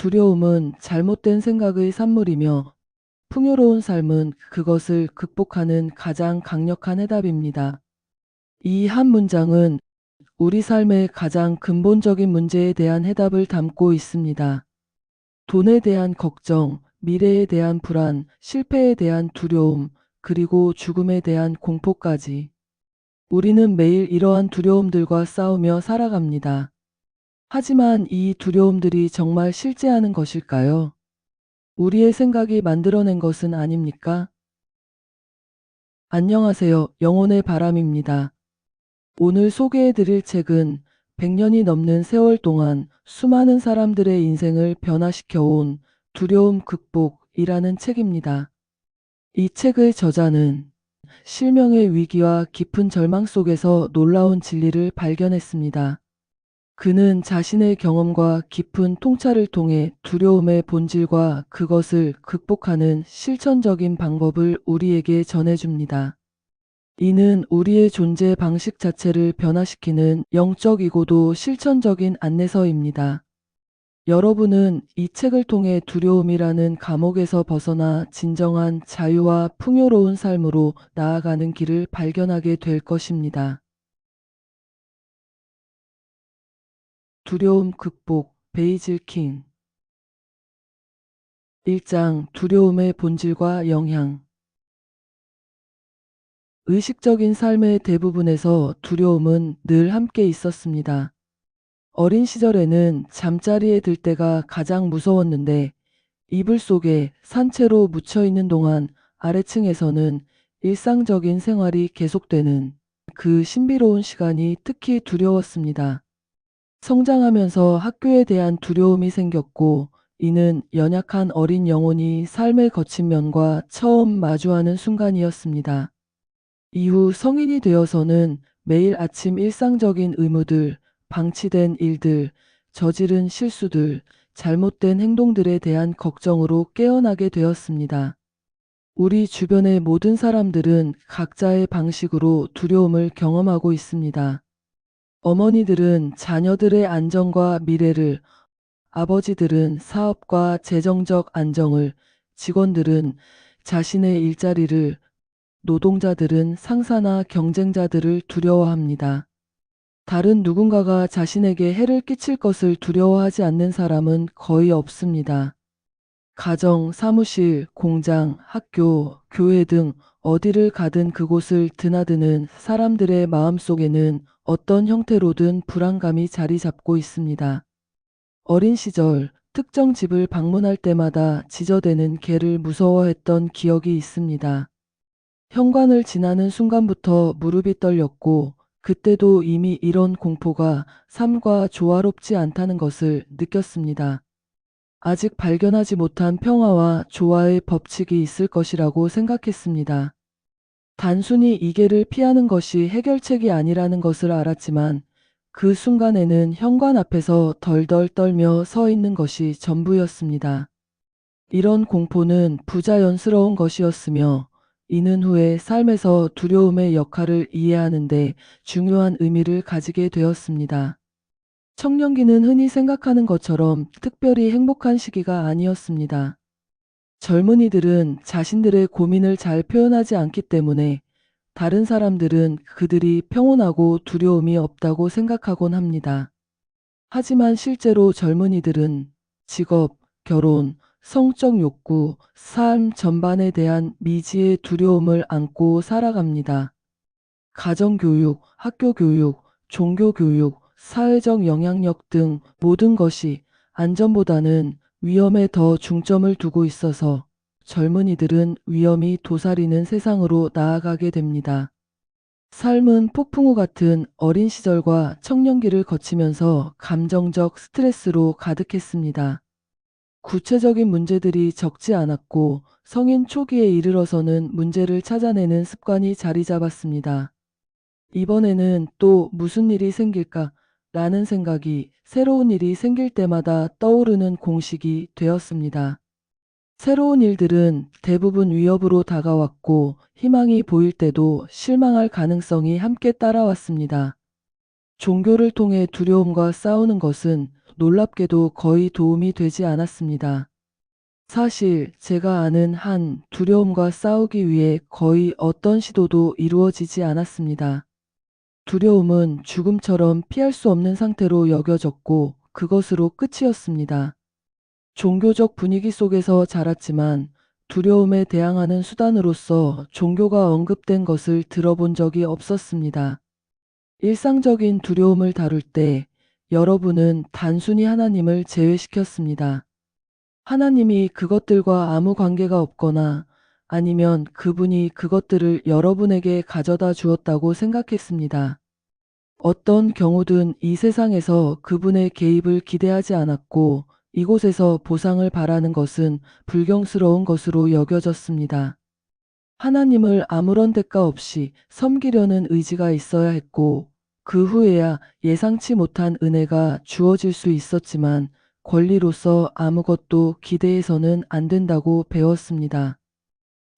두려움은 잘못된 생각의 산물이며 풍요로운 삶은 그것을 극복하는 가장 강력한 해답입니다. 이 한 문장은 우리 삶의 가장 근본적인 문제에 대한 해답을 담고 있습니다. 돈에 대한 걱정, 미래에 대한 불안, 실패에 대한 두려움, 그리고 죽음에 대한 공포까지. 우리는 매일 이러한 두려움들과 싸우며 살아갑니다. 하지만 이 두려움들이 정말 실제하는 것일까요? 우리의 생각이 만들어낸 것은 아닙니까? 안녕하세요. 영혼의 바람입니다. 오늘 소개해드릴 책은 100년이 넘는 세월 동안 수많은 사람들의 인생을 변화시켜온 두려움 극복이라는 책입니다. 이 책의 저자는 실명의 위기와 깊은 절망 속에서 놀라운 진리를 발견했습니다. 그는 자신의 경험과 깊은 통찰을 통해 두려움의 본질과 그것을 극복하는 실천적인 방법을 우리에게 전해줍니다. 이는 우리의 존재 방식 자체를 변화시키는 영적이고도 실천적인 안내서입니다. 여러분은 이 책을 통해 두려움이라는 감옥에서 벗어나 진정한 자유와 풍요로운 삶으로 나아가는 길을 발견하게 될 것입니다. 두려움 극복, 베이즐 킹. 1장 두려움의 본질과 영향. 의식적인 삶의 대부분에서 두려움은 늘 함께 있었습니다. 어린 시절에는 잠자리에 들 때가 가장 무서웠는데 이불 속에 산채로 묻혀 있는 동안 아래층에서는 일상적인 생활이 계속되는 그 신비로운 시간이 특히 두려웠습니다. 성장하면서 학교에 대한 두려움이 생겼고, 이는 연약한 어린 영혼이 삶의 거친 면과 처음 마주하는 순간이었습니다. 이후 성인이 되어서는 매일 아침 일상적인 의무들, 방치된 일들, 저지른 실수들, 잘못된 행동들에 대한 걱정으로 깨어나게 되었습니다. 우리 주변의 모든 사람들은 각자의 방식으로 두려움을 경험하고 있습니다. 어머니들은 자녀들의 안전과 미래를, 아버지들은 사업과 재정적 안정을, 직원들은 자신의 일자리를, 노동자들은 상사나 경쟁자들을 두려워합니다. 다른 누군가가 자신에게 해를 끼칠 것을 두려워하지 않는 사람은 거의 없습니다. 가정, 사무실, 공장, 학교, 교회 등 어디를 가든 그곳을 드나드는 사람들의 마음속에는 어떤 형태로든 불안감이 자리 잡고 있습니다. 어린 시절 특정 집을 방문할 때마다 지저대는 개를 무서워했던 기억이 있습니다. 현관을 지나는 순간부터 무릎이 떨렸고, 그때도 이미 이런 공포가 삶과 조화롭지 않다는 것을 느꼈습니다. 아직 발견하지 못한 평화와 조화의 법칙이 있을 것이라고 생각했습니다. 단순히 이 개를 피하는 것이 해결책이 아니라는 것을 알았지만, 그 순간에는 현관 앞에서 덜덜 떨며 서 있는 것이 전부였습니다. 이런 공포는 부자연스러운 것이었으며, 이는 후에 삶에서 두려움의 역할을 이해하는 데 중요한 의미를 가지게 되었습니다. 청년기는 흔히 생각하는 것처럼 특별히 행복한 시기가 아니었습니다. 젊은이들은 자신들의 고민을 잘 표현하지 않기 때문에 다른 사람들은 그들이 평온하고 두려움이 없다고 생각하곤 합니다. 하지만 실제로 젊은이들은 직업, 결혼, 성적 욕구, 삶 전반에 대한 미지의 두려움을 안고 살아갑니다. 가정교육, 학교교육, 종교교육, 사회적 영향력 등 모든 것이 안전보다는 위험에 더 중점을 두고 있어서 젊은이들은 위험이 도사리는 세상으로 나아가게 됩니다. 삶은 폭풍우 같은 어린 시절과 청년기를 거치면서 감정적 스트레스로 가득했습니다. 구체적인 문제들이 적지 않았고 성인 초기에 이르러서는 문제를 찾아내는 습관이 자리 잡았습니다. 이번에는 또 무슨 일이 생길까? 라는 생각이 새로운 일이 생길 때마다 떠오르는 공식이 되었습니다. 새로운 일들은 대부분 위협으로 다가왔고 희망이 보일 때도 실망할 가능성이 함께 따라왔습니다. 종교를 통해 두려움과 싸우는 것은 놀랍게도 거의 도움이 되지 않았습니다. 사실 제가 아는 한 두려움과 싸우기 위해 거의 어떤 시도도 이루어지지 않았습니다. 두려움은 죽음처럼 피할 수 없는 상태로 여겨졌고 그것으로 끝이었습니다. 종교적 분위기 속에서 자랐지만 두려움에 대항하는 수단으로서 종교가 언급된 것을 들어본 적이 없었습니다. 일상적인 두려움을 다룰 때 여러분은 단순히 하나님을 제외시켰습니다. 하나님이 그것들과 아무 관계가 없거나 아니면 그분이 그것들을 여러분에게 가져다 주었다고 생각했습니다. 어떤 경우든 이 세상에서 그분의 개입을 기대하지 않았고 이곳에서 보상을 바라는 것은 불경스러운 것으로 여겨졌습니다. 하나님을 아무런 대가 없이 섬기려는 의지가 있어야 했고 그 후에야 예상치 못한 은혜가 주어질 수 있었지만 권리로서 아무것도 기대해서는 안 된다고 배웠습니다.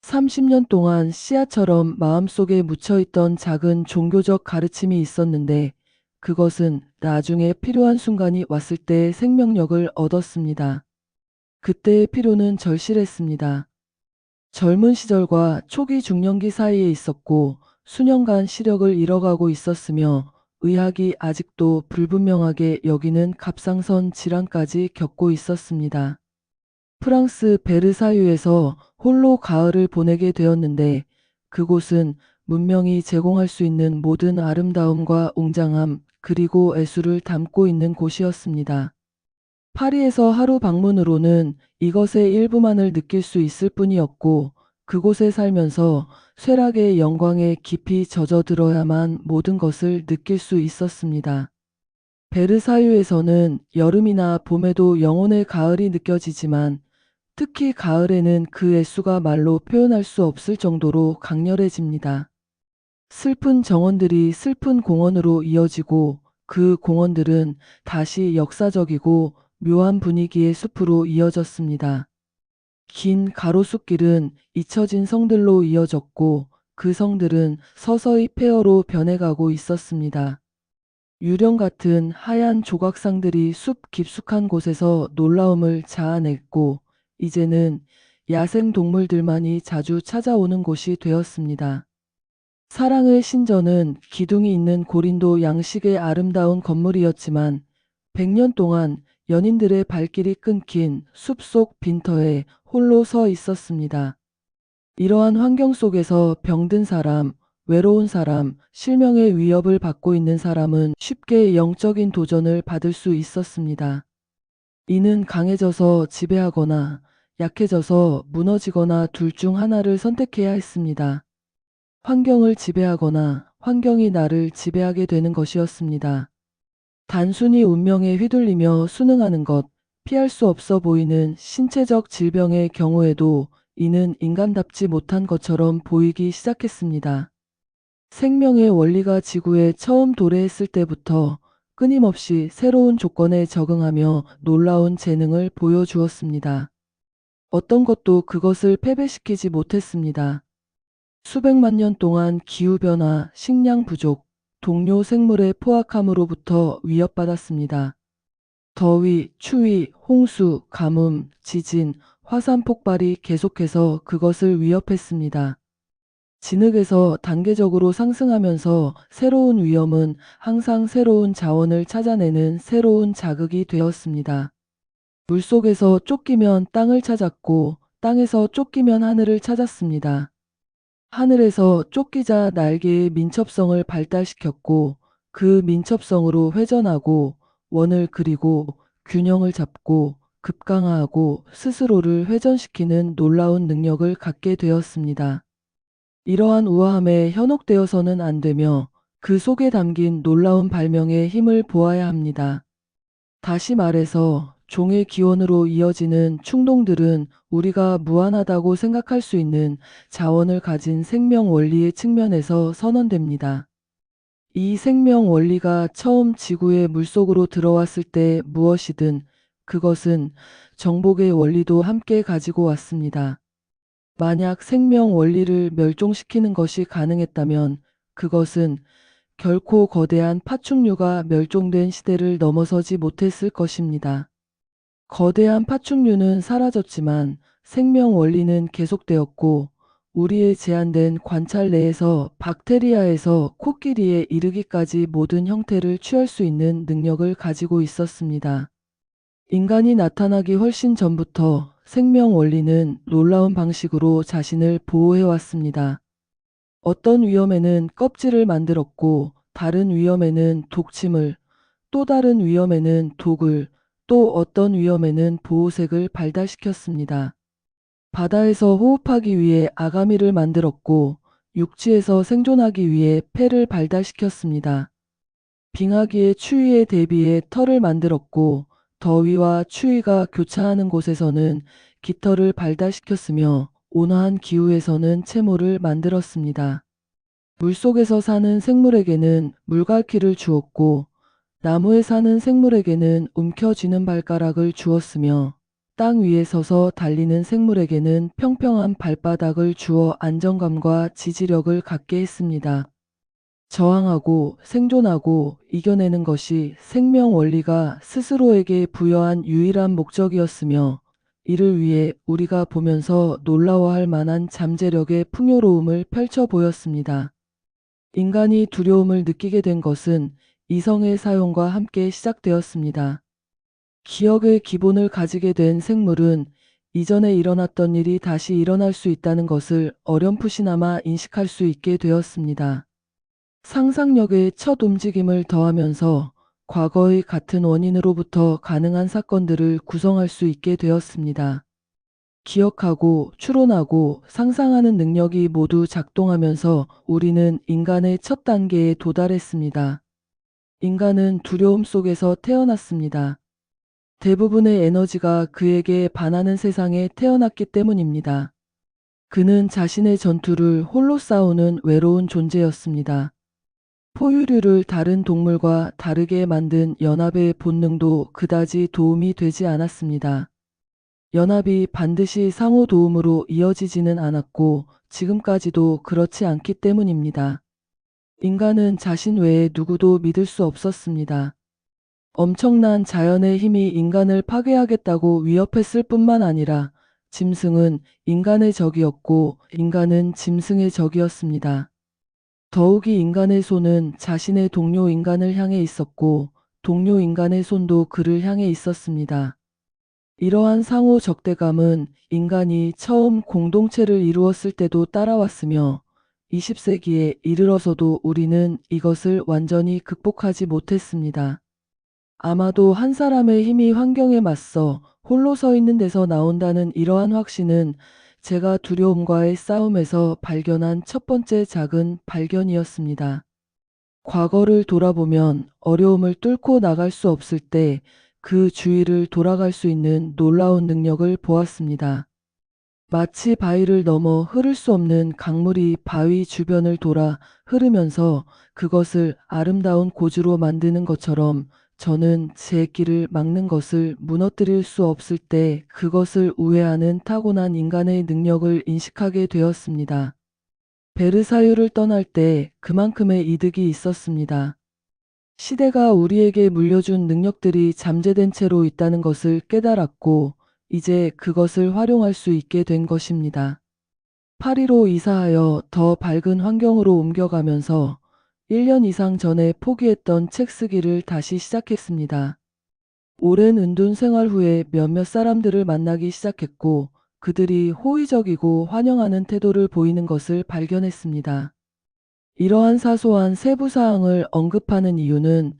30년 동안 씨앗처럼 마음속에 묻혀있던 작은 종교적 가르침이 있었는데 그것은 나중에 필요한 순간이 왔을 때 생명력을 얻었습니다. 그때의 필요는 절실했습니다. 젊은 시절과 초기 중년기 사이에 있었고 수년간 시력을 잃어가고 있었으며 의학이 아직도 불분명하게 여기는 갑상선 질환까지 겪고 있었습니다. 프랑스 베르사유에서 홀로 가을을 보내게 되었는데 그곳은 문명이 제공할 수 있는 모든 아름다움과 웅장함 그리고 애수를 담고 있는 곳이었습니다. 파리에서 하루 방문으로는 이것의 일부만을 느낄 수 있을 뿐이었고 그곳에 살면서 쇠락의 영광에 깊이 젖어들어야만 모든 것을 느낄 수 있었습니다. 베르사유에서는 여름이나 봄에도 영혼의 가을이 느껴지지만 특히 가을에는 그 애수가 말로 표현할 수 없을 정도로 강렬해집니다. 슬픈 정원들이 슬픈 공원으로 이어지고 그 공원들은 다시 역사적이고 묘한 분위기의 숲으로 이어졌습니다. 긴 가로수길은 잊혀진 성들로 이어졌고 그 성들은 서서히 폐허로 변해가고 있었습니다. 유령 같은 하얀 조각상들이 숲 깊숙한 곳에서 놀라움을 자아냈고 이제는 야생 동물들만이 자주 찾아오는 곳이 되었습니다. 사랑의 신전은 기둥이 있는 고린도 양식의 아름다운 건물이었지만 100년 동안 연인들의 발길이 끊긴 숲속 빈터에 홀로 서 있었습니다. 이러한 환경 속에서 병든 사람, 외로운 사람, 실명의 위협을 받고 있는 사람은 쉽게 영적인 도전을 받을 수 있었습니다. 이는 강해져서 지배하거나 약해져서 무너지거나 둘 중 하나를 선택해야 했습니다. 환경을 지배하거나 환경이 나를 지배하게 되는 것이었습니다. 단순히 운명에 휘둘리며 순응하는 것, 피할 수 없어 보이는 신체적 질병의 경우에도 이는 인간답지 못한 것처럼 보이기 시작했습니다. 생명의 원리가 지구에 처음 도래했을 때부터 끊임없이 새로운 조건에 적응하며 놀라운 재능을 보여주었습니다. 어떤 것도 그것을 패배시키지 못했습니다. 수백만 년 동안 기후변화, 식량 부족, 동료 생물의 포악함으로부터 위협받았습니다. 더위, 추위, 홍수, 가뭄, 지진, 화산 폭발이 계속해서 그것을 위협했습니다. 진흙에서 단계적으로 상승하면서 새로운 위험은 항상 새로운 자원을 찾아내는 새로운 자극이 되었습니다. 물속에서 쫓기면 땅을 찾았고 땅에서 쫓기면 하늘을 찾았습니다. 하늘에서 쫓기자 날개의 민첩성을 발달시켰고 그 민첩성으로 회전하고 원을 그리고 균형을 잡고 급강하하고 스스로를 회전시키는 놀라운 능력을 갖게 되었습니다. 이러한 우아함에 현혹되어서는 안 되며 그 속에 담긴 놀라운 발명의 힘을 보아야 합니다. 다시 말해서 종의 기원으로 이어지는 충동들은 우리가 무한하다고 생각할 수 있는 자원을 가진 생명 원리의 측면에서 선언됩니다. 이 생명 원리가 처음 지구의 물속으로 들어왔을 때 무엇이든 그것은 정복의 원리도 함께 가지고 왔습니다. 만약 생명 원리를 멸종시키는 것이 가능했다면 그것은 결코 거대한 파충류가 멸종된 시대를 넘어서지 못했을 것입니다. 거대한 파충류는 사라졌지만 생명 원리는 계속되었고 우리의 제한된 관찰 내에서 박테리아에서 코끼리에 이르기까지 모든 형태를 취할 수 있는 능력을 가지고 있었습니다. 인간이 나타나기 훨씬 전부터 생명 원리는 놀라운 방식으로 자신을 보호해왔습니다. 어떤 위험에는 껍질을 만들었고 다른 위험에는 독침을, 또 다른 위험에는 독을, 또 어떤 위험에는 보호색을 발달시켰습니다. 바다에서 호흡하기 위해 아가미를 만들었고 육지에서 생존하기 위해 폐를 발달시켰습니다. 빙하기의 추위에 대비해 털을 만들었고 더위와 추위가 교차하는 곳에서는 깃털을 발달시켰으며 온화한 기후에서는 채모를 만들었습니다. 물속에서 사는 생물에게는 물갈퀴를 주었고 나무에 사는 생물에게는 움켜쥐는 발가락을 주었으며 땅 위에 서서 달리는 생물에게는 평평한 발바닥을 주어 안정감과 지지력을 갖게 했습니다. 저항하고 생존하고 이겨내는 것이 생명 원리가 스스로에게 부여한 유일한 목적이었으며 이를 위해 우리가 보면서 놀라워할 만한 잠재력의 풍요로움을 펼쳐 보였습니다. 인간이 두려움을 느끼게 된 것은 이성의 사용과 함께 시작되었습니다. 기억의 기본을 가지게 된 생물은 이전에 일어났던 일이 다시 일어날 수 있다는 것을 어렴풋이나마 인식할 수 있게 되었습니다. 상상력의 첫 움직임을 더하면서 과거의 같은 원인으로부터 가능한 사건들을 구성할 수 있게 되었습니다. 기억하고 추론하고 상상하는 능력이 모두 작동하면서 우리는 인간의 첫 단계에 도달했습니다. 인간은 두려움 속에서 태어났습니다. 대부분의 에너지가 그에게 반하는 세상에 태어났기 때문입니다. 그는 자신의 전투를 홀로 싸우는 외로운 존재였습니다. 포유류를 다른 동물과 다르게 만든 연합의 본능도 그다지 도움이 되지 않았습니다. 연합이 반드시 상호 도움으로 이어지지는 않았고 지금까지도 그렇지 않기 때문입니다. 인간은 자신 외에 누구도 믿을 수 없었습니다. 엄청난 자연의 힘이 인간을 파괴하겠다고 위협했을 뿐만 아니라 짐승은 인간의 적이었고 인간은 짐승의 적이었습니다. 더욱이 인간의 손은 자신의 동료 인간을 향해 있었고 동료 인간의 손도 그를 향해 있었습니다. 이러한 상호 적대감은 인간이 처음 공동체를 이루었을 때도 따라왔으며 20세기에 이르러서도 우리는 이것을 완전히 극복하지 못했습니다. 아마도 한 사람의 힘이 환경에 맞서 홀로 서 있는 데서 나온다는 이러한 확신은 제가 두려움과의 싸움에서 발견한 첫 번째 작은 발견이었습니다. 과거를 돌아보면 어려움을 뚫고 나갈 수 없을 때 그 주위를 돌아갈 수 있는 놀라운 능력을 보았습니다. 마치 바위를 넘어 흐를 수 없는 강물이 바위 주변을 돌아 흐르면서 그것을 아름다운 고주로 만드는 것처럼 저는 제 길을 막는 것을 무너뜨릴 수 없을 때 그것을 우회하는 타고난 인간의 능력을 인식하게 되었습니다. 베르사유를 떠날 때 그만큼의 이득이 있었습니다. 시대가 우리에게 물려준 능력들이 잠재된 채로 있다는 것을 깨달았고 이제 그것을 활용할 수 있게 된 것입니다. 파리로 이사하여 더 밝은 환경으로 옮겨가면서 1년 이상 전에 포기했던 책 쓰기를 다시 시작했습니다. 오랜 은둔 생활 후에 몇몇 사람들을 만나기 시작했고 그들이 호의적이고 환영하는 태도를 보이는 것을 발견했습니다. 이러한 사소한 세부사항을 언급하는 이유는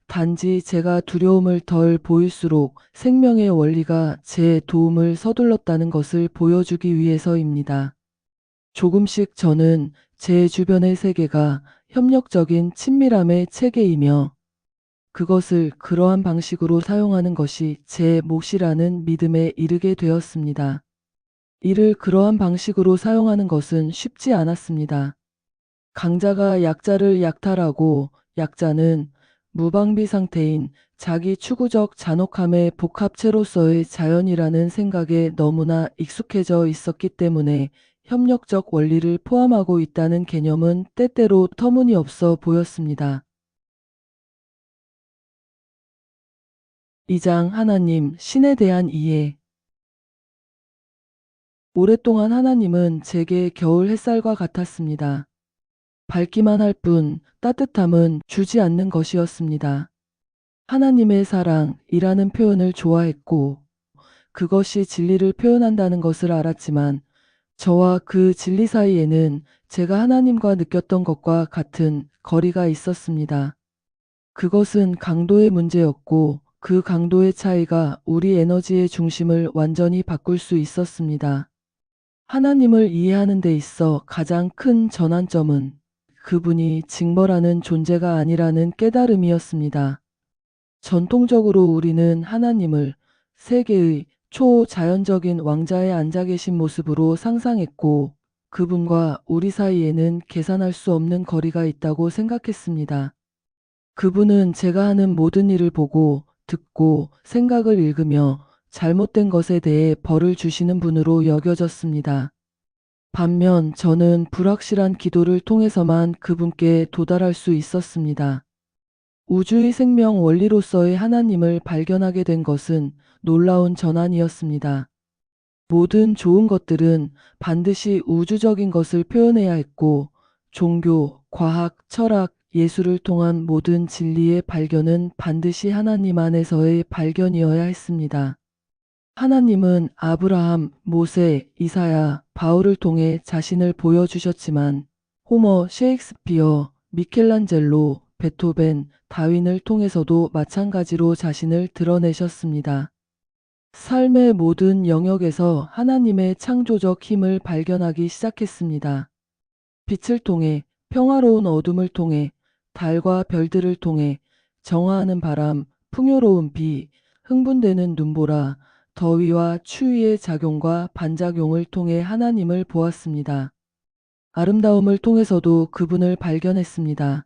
단지 제가 두려움을 덜 보일수록 생명의 원리가 제 도움을 서둘렀다는 것을 보여주기 위해서입니다. 조금씩 저는 제 주변의 세계가 협력적인 친밀함의 체계이며 그것을 그러한 방식으로 사용하는 것이 제 몫이라는 믿음에 이르게 되었습니다. 이를 그러한 방식으로 사용하는 것은 쉽지 않았습니다. 강자가 약자를 약탈하고 약자는 무방비 상태인 자기 추구적 잔혹함의 복합체로서의 자연이라는 생각에 너무나 익숙해져 있었기 때문에 협력적 원리를 포함하고 있다는 개념은 때때로 터무니없어 보였습니다. 2장 하나님, 신에 대한 이해. 오랫동안 하나님은 제게 겨울 햇살과 같았습니다. 밝기만 할 뿐 따뜻함은 주지 않는 것이었습니다. 하나님의 사랑이라는 표현을 좋아했고 그것이 진리를 표현한다는 것을 알았지만 저와 그 진리 사이에는 제가 하나님과 느꼈던 것과 같은 거리가 있었습니다. 그것은 강도의 문제였고 그 강도의 차이가 우리 에너지의 중심을 완전히 바꿀 수 있었습니다. 하나님을 이해하는 데 있어 가장 큰 전환점은 그분이 징벌하는 존재가 아니라는 깨달음이었습니다. 전통적으로 우리는 하나님을 세계의 초자연적인 왕자에 앉아 계신 모습으로 상상했고 그분과 우리 사이에는 계산할 수 없는 거리가 있다고 생각했습니다. 그분은 제가 하는 모든 일을 보고 듣고 생각을 읽으며 잘못된 것에 대해 벌을 주시는 분으로 여겨졌습니다. 반면 저는 불확실한 기도를 통해서만 그분께 도달할 수 있었습니다. 우주의 생명 원리로서의 하나님을 발견하게 된 것은 놀라운 전환이었습니다. 모든 좋은 것들은 반드시 우주적인 것을 표현해야 했고 종교, 과학, 철학, 예술을 통한 모든 진리의 발견은 반드시 하나님 안에서의 발견이어야 했습니다. 하나님은 아브라함, 모세, 이사야, 바울을 통해 자신을 보여주셨지만 호머, 셰익스피어, 미켈란젤로, 베토벤, 다윈을 통해서도 마찬가지로 자신을 드러내셨습니다. 삶의 모든 영역에서 하나님의 창조적 힘을 발견하기 시작했습니다. 빛을 통해, 평화로운 어둠을 통해, 달과 별들을 통해, 정화하는 바람, 풍요로운 비, 흥분되는 눈보라, 더위와 추위의 작용과 반작용을 통해 하나님을 보았습니다. 아름다움을 통해서도 그분을 발견했습니다.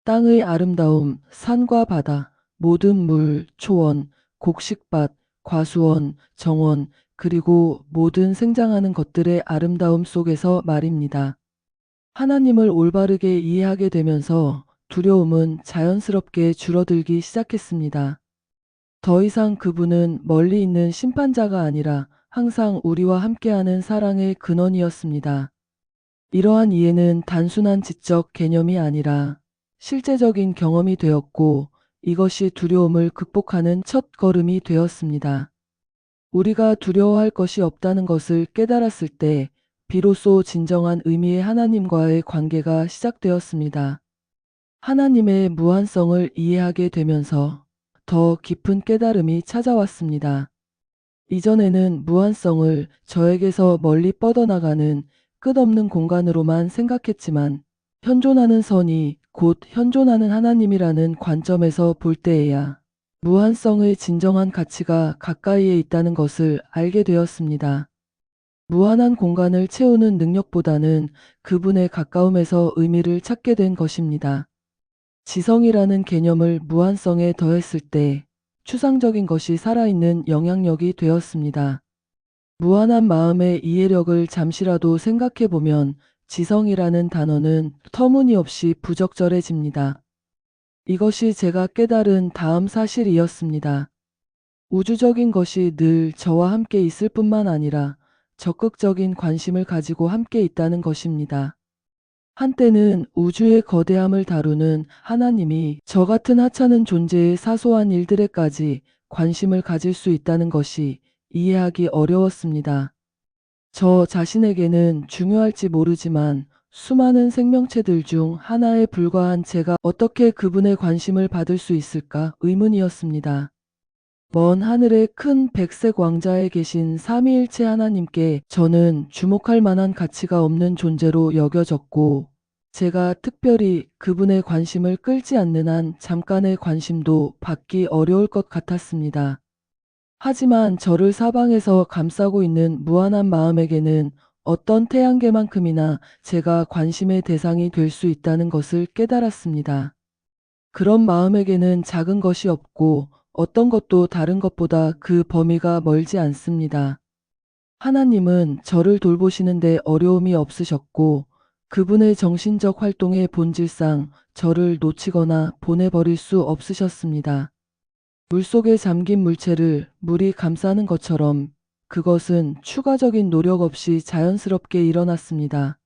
땅의 아름다움, 산과 바다, 모든 물, 초원, 곡식밭, 과수원, 정원, 그리고 모든 생장하는 것들의 아름다움 속에서 말입니다. 하나님을 올바르게 이해하게 되면서 두려움은 자연스럽게 줄어들기 시작했습니다. 더 이상 그분은 멀리 있는 심판자가 아니라 항상 우리와 함께하는 사랑의 근원이었습니다. 이러한 이해는 단순한 지적 개념이 아니라 실제적인 경험이 되었고 이것이 두려움을 극복하는 첫 걸음이 되었습니다. 우리가 두려워할 것이 없다는 것을 깨달았을 때 비로소 진정한 의미의 하나님과의 관계가 시작되었습니다. 하나님의 무한성을 이해하게 되면서 더 깊은 깨달음이 찾아왔습니다. 이전에는 무한성을 저에게서 멀리 뻗어나가는 끝없는 공간으로만 생각했지만 현존하는 선이 곧 현존하는 하나님이라는 관점에서 볼 때에야 무한성의 진정한 가치가 가까이에 있다는 것을 알게 되었습니다. 무한한 공간을 채우는 능력보다는 그분의 가까움에서 의미를 찾게 된 것입니다. 지성이라는 개념을 무한성에 더했을 때 추상적인 것이 살아있는 영향력이 되었습니다. 무한한 마음의 이해력을 잠시라도 생각해보면 지성이라는 단어는 터무니없이 부적절해집니다. 이것이 제가 깨달은 다음 사실이었습니다. 우주적인 것이 늘 저와 함께 있을 뿐만 아니라 적극적인 관심을 가지고 함께 있다는 것입니다. 한때는 우주의 거대함을 다루는 하나님이 저 같은 하찮은 존재의 사소한 일들에까지 관심을 가질 수 있다는 것이 이해하기 어려웠습니다. 저 자신에게는 중요할지 모르지만 수많은 생명체들 중 하나에 불과한 제가 어떻게 그분의 관심을 받을 수 있을까 의문이었습니다. 먼 하늘의 큰 백색 왕자에 계신 삼위일체 하나님께 저는 주목할 만한 가치가 없는 존재로 여겨졌고 제가 특별히 그분의 관심을 끌지 않는 한 잠깐의 관심도 받기 어려울 것 같았습니다. 하지만 저를 사방에서 감싸고 있는 무한한 마음에게는 어떤 태양계만큼이나 제가 관심의 대상이 될 수 있다는 것을 깨달았습니다. 그런 마음에게는 작은 것이 없고 어떤 것도 다른 것보다 그 범위가 멀지 않습니다. 하나님은 저를 돌보시는데 어려움이 없으셨고 그분의 정신적 활동의 본질상 저를 놓치거나 보내버릴 수 없으셨습니다. 물속에 잠긴 물체를 물이 감싸는 것처럼 그것은 추가적인 노력 없이 자연스럽게 일어났습니다.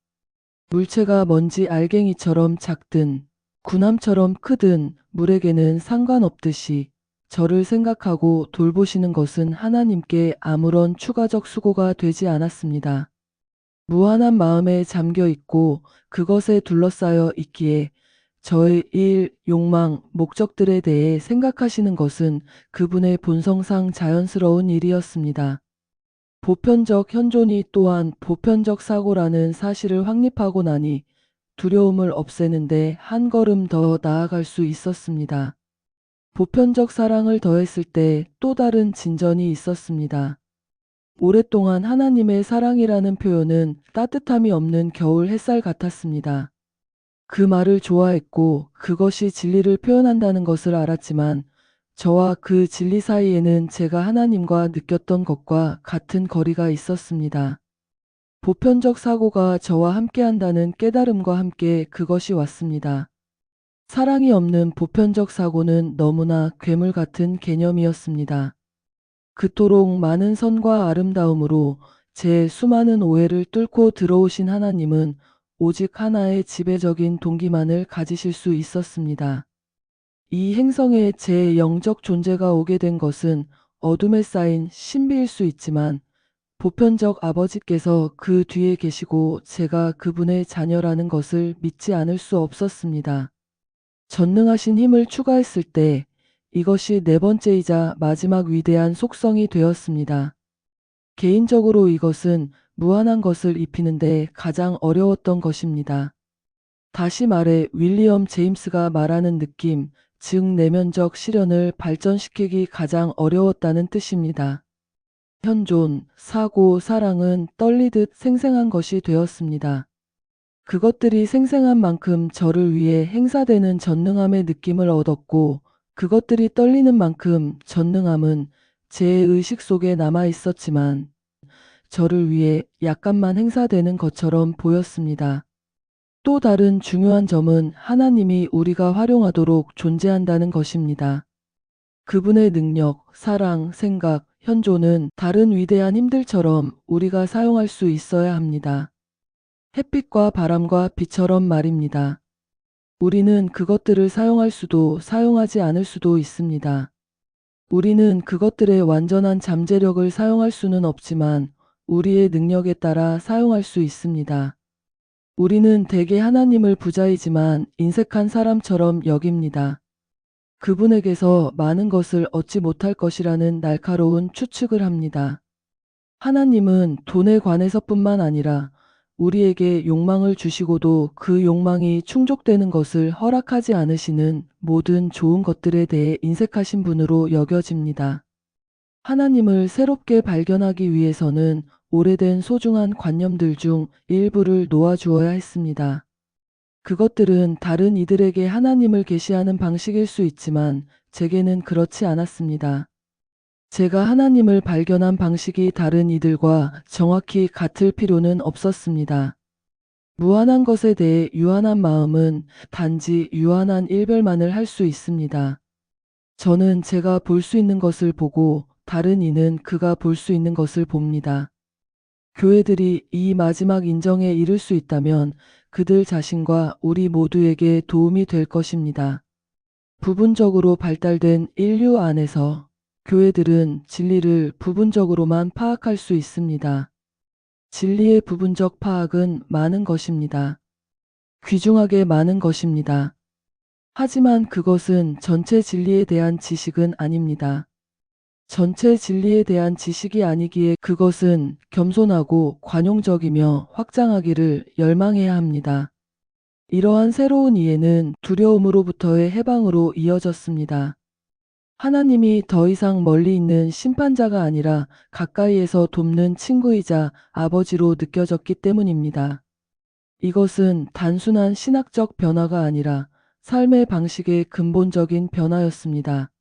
물체가 먼지 알갱이처럼 작든 군함처럼 크든 물에게는 상관없듯이 저를 생각하고 돌보시는 것은 하나님께 아무런 추가적 수고가 되지 않았습니다. 무한한 마음에 잠겨 있고 그것에 둘러싸여 있기에 저의 일, 욕망, 목적들에 대해 생각하시는 것은 그분의 본성상 자연스러운 일이었습니다. 보편적 현존이 또한 보편적 사고라는 사실을 확립하고 나니 두려움을 없애는데 한 걸음 더 나아갈 수 있었습니다. 보편적 사랑을 더했을 때 또 다른 진전이 있었습니다. 오랫동안 하나님의 사랑이라는 표현은 따뜻함이 없는 겨울 햇살 같았습니다. 그 말을 좋아했고 그것이 진리를 표현한다는 것을 알았지만 저와 그 진리 사이에는 제가 하나님과 느꼈던 것과 같은 거리가 있었습니다. 보편적 사고가 저와 함께한다는 깨달음과 함께 그것이 왔습니다. 사랑이 없는 보편적 사고는 너무나 괴물 같은 개념이었습니다. 그토록 많은 선과 아름다움으로 제 수많은 오해를 뚫고 들어오신 하나님은 오직 하나의 지배적인 동기만을 가지실 수 있었습니다. 이 행성에 제 영적 존재가 오게 된 것은 어둠에 쌓인 신비일 수 있지만 보편적 아버지께서 그 뒤에 계시고 제가 그분의 자녀라는 것을 믿지 않을 수 없었습니다. 전능하신 힘을 추가했을 때 이것이 네 번째이자 마지막 위대한 속성이 되었습니다. 개인적으로 이것은 무한한 것을 입히는데 가장 어려웠던 것입니다. 다시 말해 윌리엄 제임스가 말하는 느낌, 즉 내면적 실현을 발전시키기 가장 어려웠다는 뜻입니다. 현존, 사고, 사랑은 떨리듯 생생한 것이 되었습니다. 그것들이 생생한 만큼 저를 위해 행사되는 전능함의 느낌을 얻었고 그것들이 떨리는 만큼 전능함은 제 의식 속에 남아 있었지만 저를 위해 약간만 행사되는 것처럼 보였습니다. 또 다른 중요한 점은 하나님이 우리가 활용하도록 존재한다는 것입니다. 그분의 능력, 사랑, 생각, 현존은 다른 위대한 힘들처럼 우리가 사용할 수 있어야 합니다. 햇빛과 바람과 비처럼 말입니다. 우리는 그것들을 사용할 수도 사용하지 않을 수도 있습니다. 우리는 그것들의 완전한 잠재력을 사용할 수는 없지만 우리의 능력에 따라 사용할 수 있습니다. 우리는 대개 하나님을 부자이지만 인색한 사람처럼 여깁니다. 그분에게서 많은 것을 얻지 못할 것이라는 날카로운 추측을 합니다. 하나님은 돈에 관해서뿐만 아니라 우리에게 욕망을 주시고도 그 욕망이 충족되는 것을 허락하지 않으시는 모든 좋은 것들에 대해 인색하신 분으로 여겨집니다. 하나님을 새롭게 발견하기 위해서는 오래된 소중한 관념들 중 일부를 놓아주어야 했습니다. 그것들은 다른 이들에게 하나님을 계시하는 방식일 수 있지만 제게는 그렇지 않았습니다. 제가 하나님을 발견한 방식이 다른 이들과 정확히 같을 필요는 없었습니다. 무한한 것에 대해 유한한 마음은 단지 유한한 일별만을 할 수 있습니다. 저는 제가 볼 수 있는 것을 보고 다른 이는 그가 볼 수 있는 것을 봅니다. 교회들이 이 마지막 인정에 이를 수 있다면 그들 자신과 우리 모두에게 도움이 될 것입니다. 부분적으로 발달된 인류 안에서 교회들은 진리를 부분적으로만 파악할 수 있습니다. 진리의 부분적 파악은 많은 것입니다. 귀중하게 많은 것입니다. 하지만 그것은 전체 진리에 대한 지식은 아닙니다. 전체 진리에 대한 지식이 아니기에 그것은 겸손하고 관용적이며 확장하기를 열망해야 합니다. 이러한 새로운 이해는 두려움으로부터의 해방으로 이어졌습니다. 하나님이 더 이상 멀리 있는 심판자가 아니라 가까이에서 돕는 친구이자 아버지로 느껴졌기 때문입니다. 이것은 단순한 신학적 변화가 아니라 삶의 방식의 근본적인 변화였습니다.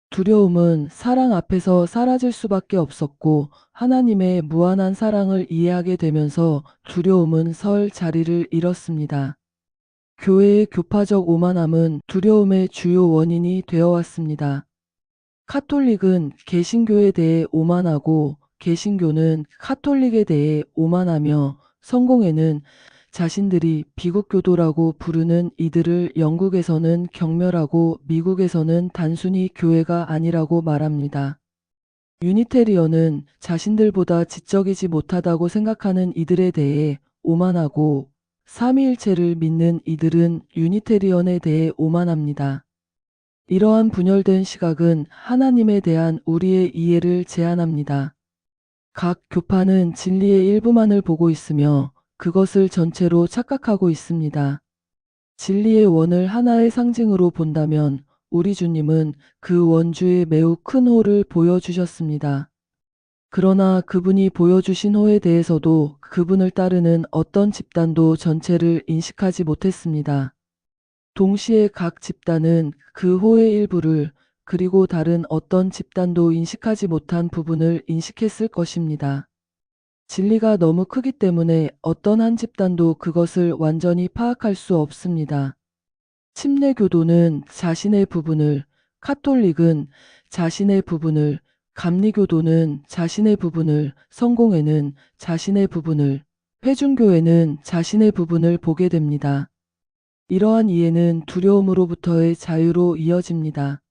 두려움은 사랑 앞에서 사라질 수밖에 없었고 하나님의 무한한 사랑을 이해하게 되면서 두려움은 설 자리를 잃었습니다. 교회의 교파적 오만함은 두려움의 주요 원인이 되어 왔습니다. 카톨릭은 개신교에 대해 오만하고 개신교는 카톨릭에 대해 오만하며 성공회는 자신들이 비국교도라고 부르는 이들을 영국에서는 경멸하고 미국에서는 단순히 교회가 아니라고 말합니다. 유니테리언은 자신들보다 지적이지 못하다고 생각하는 이들에 대해 오만하고 삼위일체를 믿는 이들은 유니테리언에 대해 오만합니다. 이러한 분열된 시각은 하나님에 대한 우리의 이해를 제한합니다. 각 교파는 진리의 일부만을 보고 있으며 그것을 전체로 착각하고 있습니다. 진리의 원을 하나의 상징으로 본다면 우리 주님은 그 원주에 매우 큰 호를 보여주셨습니다. 그러나 그분이 보여주신 호에 대해서도 그분을 따르는 어떤 집단도 전체를 인식하지 못했습니다. 동시에 각 집단은 그 호의 일부를 그리고 다른 어떤 집단도 인식하지 못한 부분을 인식했을 것입니다. 진리가 너무 크기 때문에 어떤 한 집단도 그것을 완전히 파악할 수 없습니다. 침례교도는 자신의 부분을, 카톨릭은 자신의 부분을, 감리교도는 자신의 부분을, 성공회는 자신의 부분을, 회중교회는 자신의 부분을 보게 됩니다. 이러한 이해는 두려움으로부터의 자유로 이어집니다.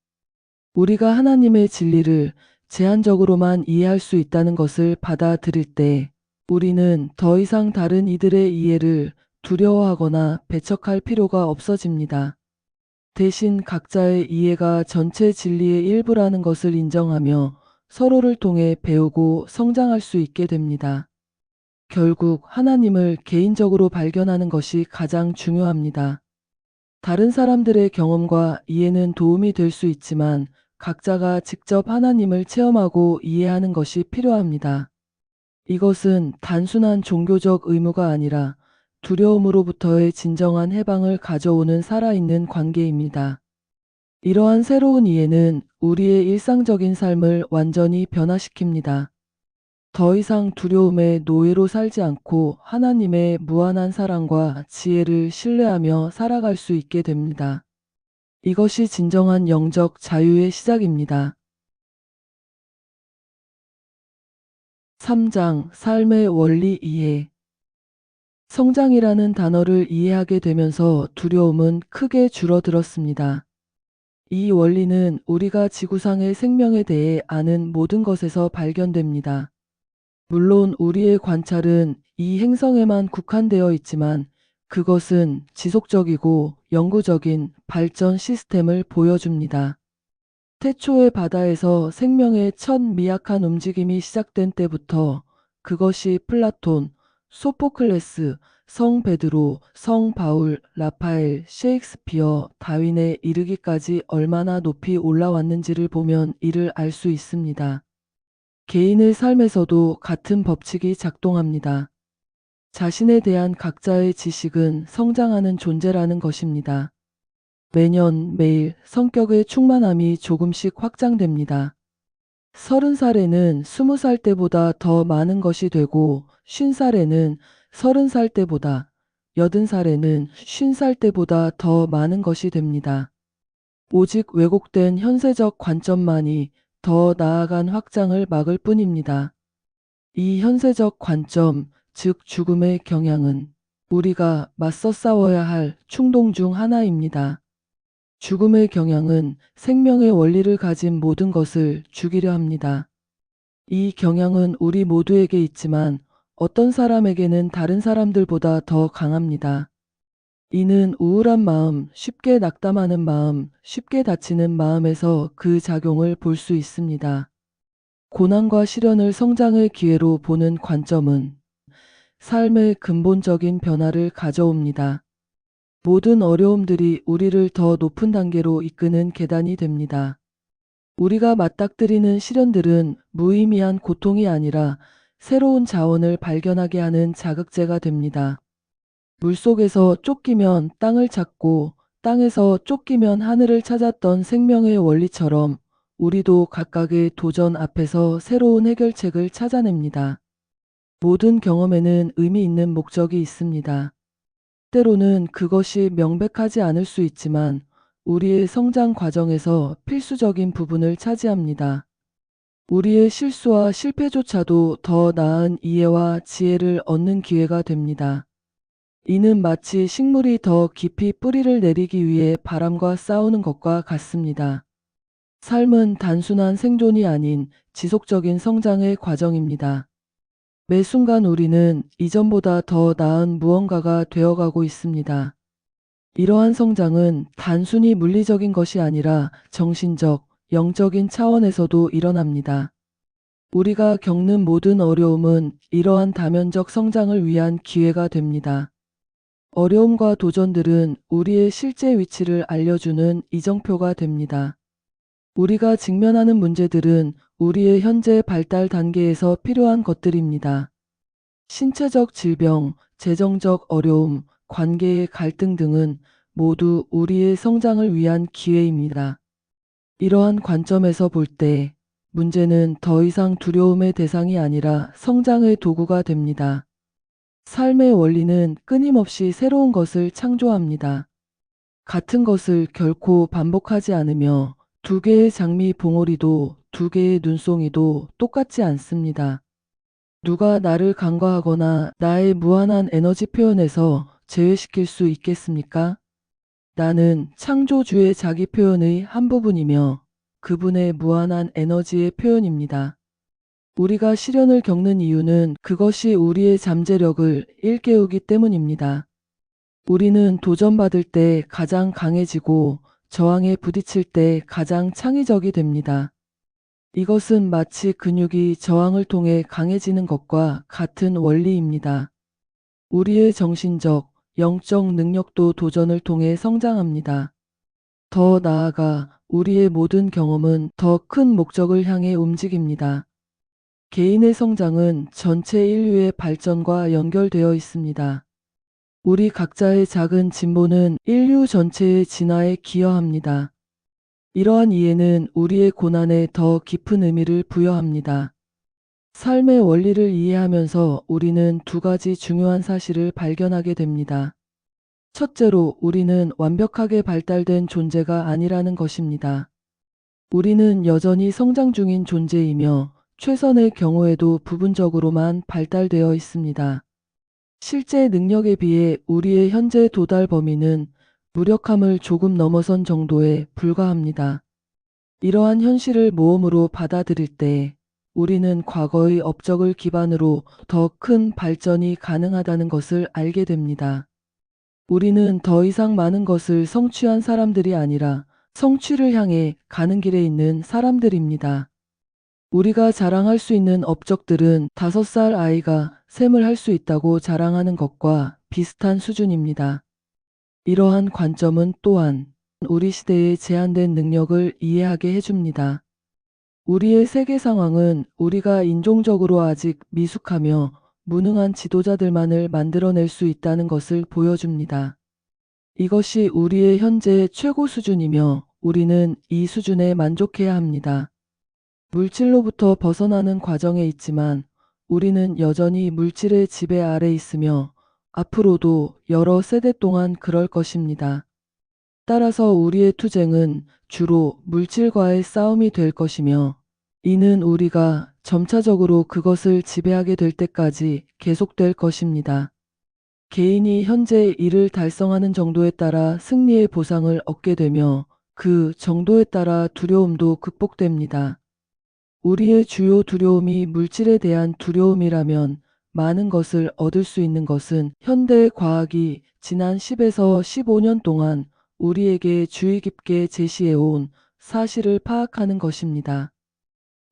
우리가 하나님의 진리를 제한적으로만 이해할 수 있다는 것을 받아들일 때 우리는 더 이상 다른 이들의 이해를 두려워하거나 배척할 필요가 없어집니다. 대신 각자의 이해가 전체 진리의 일부라는 것을 인정하며 서로를 통해 배우고 성장할 수 있게 됩니다. 결국 하나님을 개인적으로 발견하는 것이 가장 중요합니다. 다른 사람들의 경험과 이해는 도움이 될 수 있지만 각자가 직접 하나님을 체험하고 이해하는 것이 필요합니다. 이것은 단순한 종교적 의무가 아니라 두려움으로부터의 진정한 해방을 가져오는 살아있는 관계입니다. 이러한 새로운 이해는 우리의 일상적인 삶을 완전히 변화시킵니다. 더 이상 두려움의 노예로 살지 않고 하나님의 무한한 사랑과 지혜를 신뢰하며 살아갈 수 있게 됩니다. 이것이 진정한 영적 자유의 시작입니다. 3장 삶의 원리 이해. 성장이라는 단어를 이해하게 되면서 두려움은 크게 줄어들었습니다. 이 원리는 우리가 지구상의 생명에 대해 아는 모든 것에서 발견됩니다. 물론 우리의 관찰은 이 행성에만 국한되어 있지만 그것은 지속적이고 영구적인 발전 시스템을 보여줍니다. 태초의 바다에서 생명의 첫 미약한 움직임이 시작된 때부터 그것이 플라톤, 소포클레스, 성 베드로, 성 바울, 라파엘, 셰익스피어, 다윈에 이르기까지 얼마나 높이 올라왔는지를 보면 이를 알 수 있습니다. 개인의 삶에서도 같은 법칙이 작동합니다. 자신에 대한 각자의 지식은 성장하는 존재라는 것입니다. 매년 매일 성격의 충만함이 조금씩 확장됩니다. 30살에는 20살 때보다 더 많은 것이 되고 50살에는 30살 때보다 80살에는 50살 때보다 더 많은 것이 됩니다. 오직 왜곡된 현세적 관점만이 더 나아간 확장을 막을 뿐입니다. 이 현세적 관점, 즉 죽음의 경향은 우리가 맞서 싸워야 할 충동 중 하나입니다. 죽음의 경향은 생명의 원리를 가진 모든 것을 죽이려 합니다. 이 경향은 우리 모두에게 있지만 어떤 사람에게는 다른 사람들보다 더 강합니다. 이는 우울한 마음, 쉽게 낙담하는 마음, 쉽게 다치는 마음에서 그 작용을 볼 수 있습니다. 고난과 시련을 성장의 기회로 보는 관점은 삶의 근본적인 변화를 가져옵니다. 모든 어려움들이 우리를 더 높은 단계로 이끄는 계단이 됩니다. 우리가 맞닥뜨리는 시련들은 무의미한 고통이 아니라 새로운 자원을 발견하게 하는 자극제가 됩니다. 물속에서 쫓기면 땅을 찾고 땅에서 쫓기면 하늘을 찾았던 생명의 원리처럼 우리도 각각의 도전 앞에서 새로운 해결책을 찾아냅니다. 모든 경험에는 의미 있는 목적이 있습니다. 때로는 그것이 명백하지 않을 수 있지만 우리의 성장 과정에서 필수적인 부분을 차지합니다. 우리의 실수와 실패조차도 더 나은 이해와 지혜를 얻는 기회가 됩니다. 이는 마치 식물이 더 깊이 뿌리를 내리기 위해 바람과 싸우는 것과 같습니다. 삶은 단순한 생존이 아닌 지속적인 성장의 과정입니다. 매 순간 우리는 이전보다 더 나은 무언가가 되어가고 있습니다. 이러한 성장은 단순히 물리적인 것이 아니라 정신적, 영적인 차원에서도 일어납니다. 우리가 겪는 모든 어려움은 이러한 다면적 성장을 위한 기회가 됩니다. 어려움과 도전들은 우리의 실제 위치를 알려주는 이정표가 됩니다. 우리가 직면하는 문제들은 우리의 현재 발달 단계에서 필요한 것들입니다. 신체적 질병, 재정적 어려움, 관계의 갈등 등은 모두 우리의 성장을 위한 기회입니다. 이러한 관점에서 볼 때 문제는 더 이상 두려움의 대상이 아니라 성장의 도구가 됩니다. 삶의 원리는 끊임없이 새로운 것을 창조합니다. 같은 것을 결코 반복하지 않으며 두 개의 장미 봉오리도 두 개의 눈송이도 똑같지 않습니다. 누가 나를 간과하거나 나의 무한한 에너지 표현에서 제외시킬 수 있겠습니까? 나는 창조주의 자기 표현의 한 부분이며 그분의 무한한 에너지의 표현입니다. 우리가 시련을 겪는 이유는 그것이 우리의 잠재력을 일깨우기 때문입니다. 우리는 도전받을 때 가장 강해지고 저항에 부딪힐 때 가장 창의적이 됩니다. 이것은 마치 근육이 저항을 통해 강해지는 것과 같은 원리입니다. 우리의 정신적, 영적 능력도 도전을 통해 성장합니다. 더 나아가 우리의 모든 경험은 더 큰 목적을 향해 움직입니다. 개인의 성장은 전체 인류의 발전과 연결되어 있습니다. 우리 각자의 작은 진보는 인류 전체의 진화에 기여합니다. 이러한 이해는 우리의 고난에 더 깊은 의미를 부여합니다. 삶의 원리를 이해하면서 우리는 두 가지 중요한 사실을 발견하게 됩니다. 첫째로, 우리는 완벽하게 발달된 존재가 아니라는 것입니다. 우리는 여전히 성장 중인 존재이며 최선의 경우에도 부분적으로만 발달되어 있습니다. 실제 능력에 비해 우리의 현재 도달 범위는 무력함을 조금 넘어선 정도에 불과합니다. 이러한 현실을 모험으로 받아들일 때 우리는 과거의 업적을 기반으로 더 큰 발전이 가능하다는 것을 알게 됩니다. 우리는 더 이상 많은 것을 성취한 사람들이 아니라 성취를 향해 가는 길에 있는 사람들입니다. 우리가 자랑할 수 있는 업적들은 5살 아이가 셈을 할 수 있다고 자랑하는 것과 비슷한 수준입니다. 이러한 관점은 또한 우리 시대의 제한된 능력을 이해하게 해줍니다. 우리의 세계 상황은 우리가 인종적으로 아직 미숙하며 무능한 지도자들만을 만들어낼 수 있다는 것을 보여줍니다. 이것이 우리의 현재 최고 수준이며 우리는 이 수준에 만족해야 합니다. 물질로부터 벗어나는 과정에 있지만 우리는 여전히 물질의 지배 아래 있으며 앞으로도 여러 세대 동안 그럴 것입니다. 따라서 우리의 투쟁은 주로 물질과의 싸움이 될 것이며 이는 우리가 점차적으로 그것을 지배하게 될 때까지 계속될 것입니다. 개인이 현재 이를 달성하는 정도에 따라 승리의 보상을 얻게 되며 그 정도에 따라 두려움도 극복됩니다. 우리의 주요 두려움이 물질에 대한 두려움이라면 많은 것을 얻을 수 있는 것은 현대 과학이 지난 10에서 15년 동안 우리에게 주의 깊게 제시해온 사실을 파악하는 것입니다.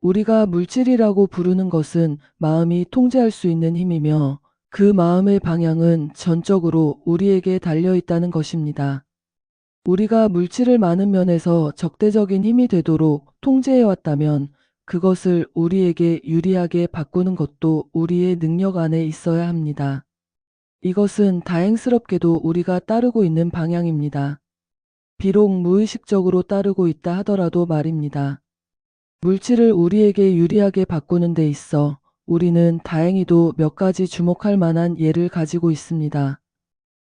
우리가 물질이라고 부르는 것은 마음이 통제할 수 있는 힘이며 그 마음의 방향은 전적으로 우리에게 달려 있다는 것입니다. 우리가 물질을 많은 면에서 적대적인 힘이 되도록 통제해왔다면 그것을 우리에게 유리하게 바꾸는 것도 우리의 능력 안에 있어야 합니다. 이것은 다행스럽게도 우리가 따르고 있는 방향입니다. 비록 무의식적으로 따르고 있다 하더라도 말입니다. 물질을 우리에게 유리하게 바꾸는 데 있어 우리는 다행히도 몇 가지 주목할 만한 예를 가지고 있습니다.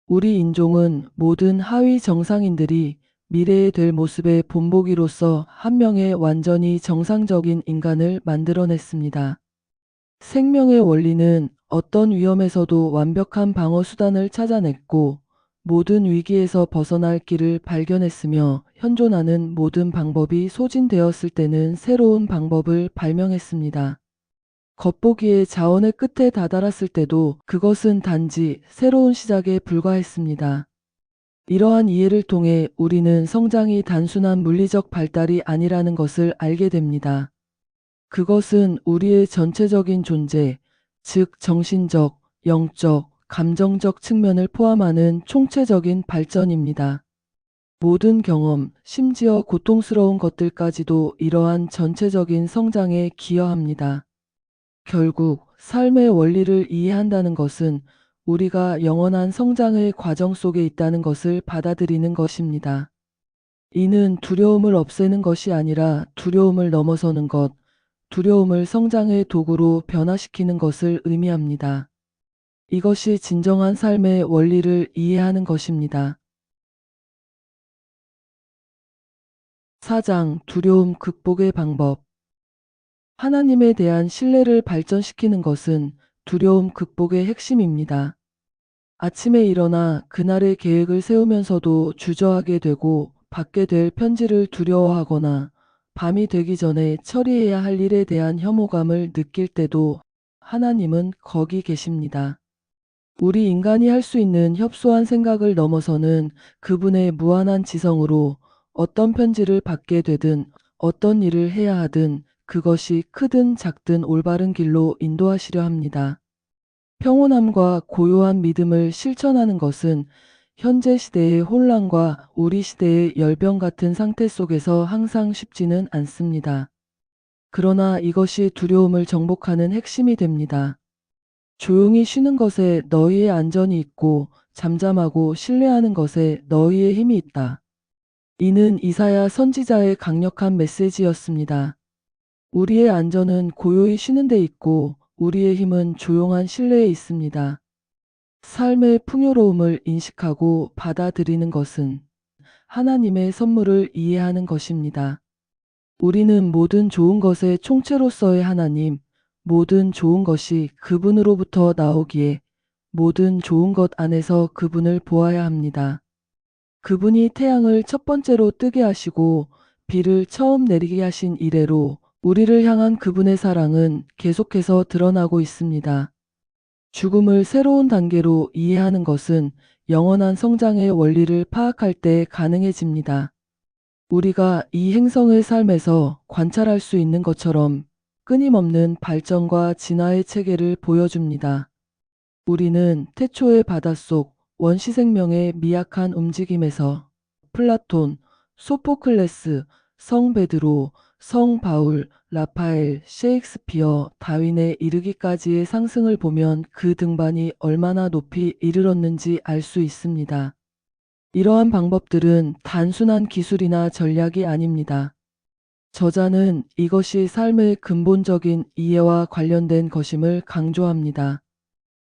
우리 인종은 모든 하위 정상인들이 미래에 될 모습의 본보기로서 한 명의 완전히 정상적인 인간을 만들어냈습니다. 생명의 원리는 어떤 위험에서도 완벽한 방어 수단을 찾아냈고 모든 위기에서 벗어날 길을 발견했으며 현존하는 모든 방법이 소진되었을 때는 새로운 방법을 발명했습니다. 겉보기에 자원의 끝에 다다랐을 때도 그것은 단지 새로운 시작에 불과했습니다. 이러한 이해를 통해 우리는 성장이 단순한 물리적 발달이 아니라는 것을 알게 됩니다. 그것은 우리의 전체적인 존재, 즉 정신적, 영적, 감정적 측면을 포함하는 총체적인 발전입니다. 모든 경험, 심지어 고통스러운 것들까지도 이러한 전체적인 성장에 기여합니다. 결국 삶의 원리를 이해한다는 것은 우리가 영원한 성장의 과정 속에 있다는 것을 받아들이는 것입니다. 이는 두려움을 없애는 것이 아니라 두려움을 넘어서는 것, 두려움을 성장의 도구로 변화시키는 것을 의미합니다. 이것이 진정한 삶의 원리를 이해하는 것입니다. 4장 두려움 극복의 방법. 하나님에 대한 신뢰를 발전시키는 것은 두려움 극복의 핵심입니다. 아침에 일어나 그날의 계획을 세우면서도 주저하게 되고 받게 될 편지를 두려워하거나 밤이 되기 전에 처리해야 할 일에 대한 혐오감을 느낄 때도 하나님은 거기 계십니다. 우리 인간이 할 수 있는 협소한 생각을 넘어서는 그분의 무한한 지성으로 어떤 편지를 받게 되든 어떤 일을 해야 하든 그것이 크든 작든 올바른 길로 인도하시려 합니다. 평온함과 고요한 믿음을 실천하는 것은 현재 시대의 혼란과 우리 시대의 열병 같은 상태 속에서 항상 쉽지는 않습니다. 그러나 이것이 두려움을 정복하는 핵심이 됩니다. 조용히 쉬는 것에 너희의 안전이 있고 잠잠하고 신뢰하는 것에 너희의 힘이 있다. 이는 이사야 선지자의 강력한 메시지였습니다. 우리의 안전은 고요히 쉬는 데 있고 우리의 힘은 조용한 신뢰에 있습니다. 삶의 풍요로움을 인식하고 받아들이는 것은 하나님의 선물을 이해하는 것입니다. 우리는 모든 좋은 것의 총체로서의 하나님, 모든 좋은 것이 그분으로부터 나오기에 모든 좋은 것 안에서 그분을 보아야 합니다. 그분이 태양을 첫 번째로 뜨게 하시고 비를 처음 내리게 하신 이래로 우리를 향한 그분의 사랑은 계속해서 드러나고 있습니다. 죽음을 새로운 단계로 이해하는 것은 영원한 성장의 원리를 파악할 때 가능해집니다. 우리가 이 행성의 삶에서 관찰할 수 있는 것처럼 끊임없는 발전과 진화의 체계를 보여줍니다. 우리는 태초의 바닷속 원시 생명의 미약한 움직임에서 플라톤, 소포클레스, 성 베드로, 성 바울, 라파엘, 셰익스피어, 다윈에 이르기까지의 상승을 보면 그 등반이 얼마나 높이 이르렀는지 알 수 있습니다. 이러한 방법들은 단순한 기술이나 전략이 아닙니다. 저자는 이것이 삶의 근본적인 이해와 관련된 것임을 강조합니다.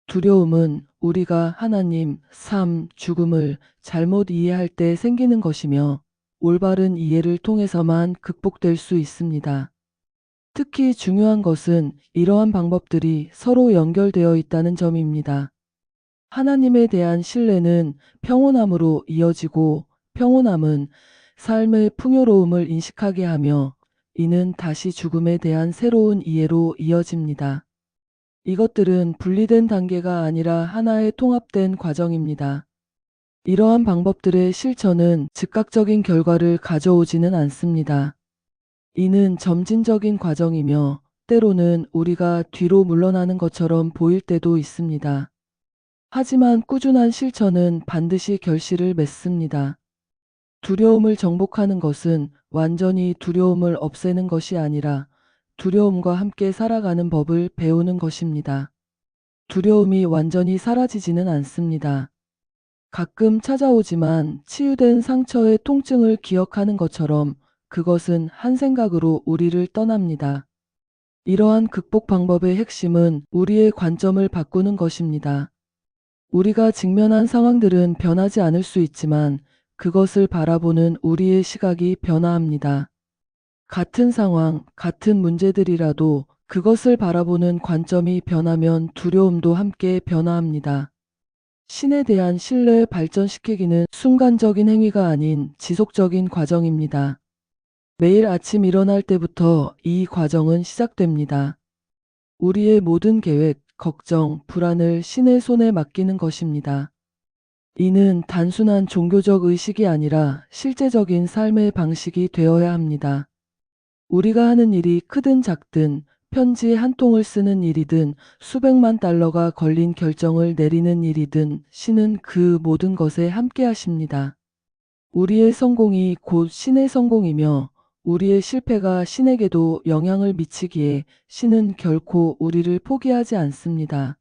두려움은 우리가 하나님, 삶, 죽음을 잘못 이해할 때 생기는 것이며 올바른 이해를 통해서만 극복될 수 있습니다. 특히 중요한 것은 이러한 방법들이 서로 연결되어 있다는 점입니다. 하나님에 대한 신뢰는 평온함으로 이어지고 평온함은 삶의 풍요로움을 인식하게 하며 이는 다시 죽음에 대한 새로운 이해로 이어집니다. 이것들은 분리된 단계가 아니라 하나의 통합된 과정입니다. 이러한 방법들의 실천은 즉각적인 결과를 가져오지는 않습니다. 이는 점진적인 과정이며 때로는 우리가 뒤로 물러나는 것처럼 보일 때도 있습니다. 하지만 꾸준한 실천은 반드시 결실을 맺습니다. 두려움을 정복하는 것은 완전히 두려움을 없애는 것이 아니라 두려움과 함께 살아가는 법을 배우는 것입니다. 두려움이 완전히 사라지지는 않습니다. 가끔 찾아오지만 치유된 상처의 통증을 기억하는 것처럼 그것은 한 생각으로 우리를 떠납니다. 이러한 극복 방법의 핵심은 우리의 관점을 바꾸는 것입니다. 우리가 직면한 상황들은 변하지 않을 수 있지만 그것을 바라보는 우리의 시각이 변화합니다. 같은 상황, 같은 문제들이라도 그것을 바라보는 관점이 변하면 두려움도 함께 변화합니다. 신에 대한 신뢰를 발전시키기는 순간적인 행위가 아닌 지속적인 과정입니다. 매일 아침 일어날 때부터 이 과정은 시작됩니다. 우리의 모든 계획, 걱정, 불안을 신의 손에 맡기는 것입니다. 이는 단순한 종교적 의식이 아니라 실제적인 삶의 방식이 되어야 합니다. 우리가 하는 일이 크든 작든, 편지 한 통을 쓰는 일이든 수백만 달러가 걸린 결정을 내리는 일이든 신은 그 모든 것에 함께 하십니다. 우리의 성공이 곧 신의 성공이며 우리의 실패가 신에게도 영향을 미치기에 신은 결코 우리를 포기하지 않습니다.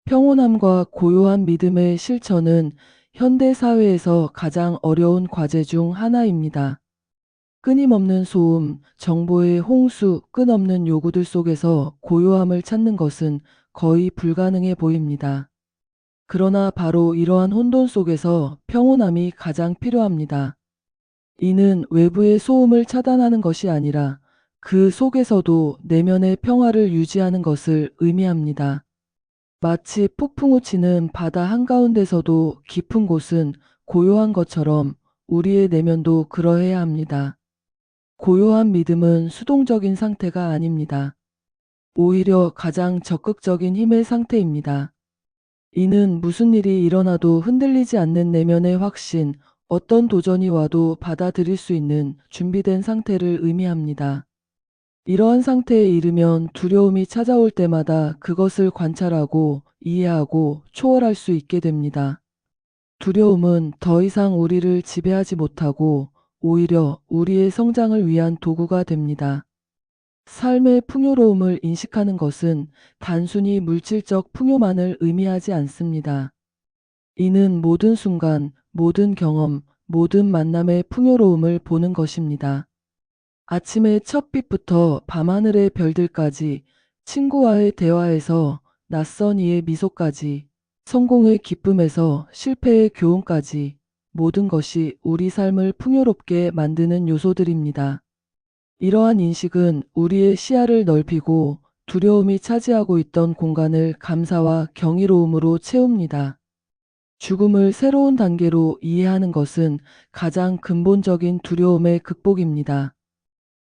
평온함과 고요한 믿음의 실천은 현대 사회에서 가장 어려운 과제 중 하나입니다. 끊임없는 소음, 정보의 홍수, 끝없는 요구들 속에서 고요함을 찾는 것은 거의 불가능해 보입니다. 그러나 바로 이러한 혼돈 속에서 평온함이 가장 필요합니다. 이는 외부의 소음을 차단하는 것이 아니라 그 속에서도 내면의 평화를 유지하는 것을 의미합니다. 마치 폭풍우 치는 바다 한가운데서도 깊은 곳은 고요한 것처럼 우리의 내면도 그러해야 합니다. 고요한 믿음은 수동적인 상태가 아닙니다. 오히려 가장 적극적인 힘의 상태입니다. 이는 무슨 일이 일어나도 흔들리지 않는 내면의 확신, 어떤 도전이 와도 받아들일 수 있는 준비된 상태를 의미합니다. 이러한 상태에 이르면 두려움이 찾아올 때마다 그것을 관찰하고 이해하고 초월할 수 있게 됩니다. 두려움은 더 이상 우리를 지배하지 못하고 오히려 우리의 성장을 위한 도구가 됩니다. 삶의 풍요로움을 인식하는 것은 단순히 물질적 풍요만을 의미하지 않습니다. 이는 모든 순간, 모든 경험, 모든 만남의 풍요로움을 보는 것입니다. 아침의 첫 빛부터 밤하늘의 별들까지, 친구와의 대화에서 낯선 이의 미소까지, 성공의 기쁨에서 실패의 교훈까지 모든 것이 우리 삶을 풍요롭게 만드는 요소들입니다. 이러한 인식은 우리의 시야를 넓히고 두려움이 차지하고 있던 공간을 감사와 경이로움으로 채웁니다. 죽음을 새로운 단계로 이해하는 것은 가장 근본적인 두려움의 극복입니다.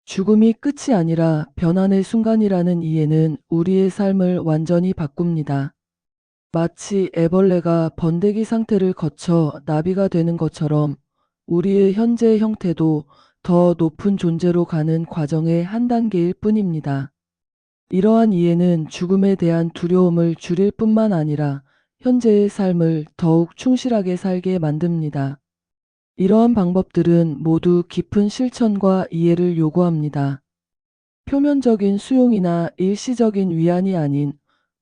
죽음이 끝이 아니라 변환의 순간이라는 이해는 우리의 삶을 완전히 바꿉니다. 마치 애벌레가 번데기 상태를 거쳐 나비가 되는 것처럼 우리의 현재 형태도 더 높은 존재로 가는 과정의 한 단계일 뿐입니다. 이러한 이해는 죽음에 대한 두려움을 줄일 뿐만 아니라 현재의 삶을 더욱 충실하게 살게 만듭니다. 이러한 방법들은 모두 깊은 실천과 이해를 요구합니다. 표면적인 수용이나 일시적인 위안이 아닌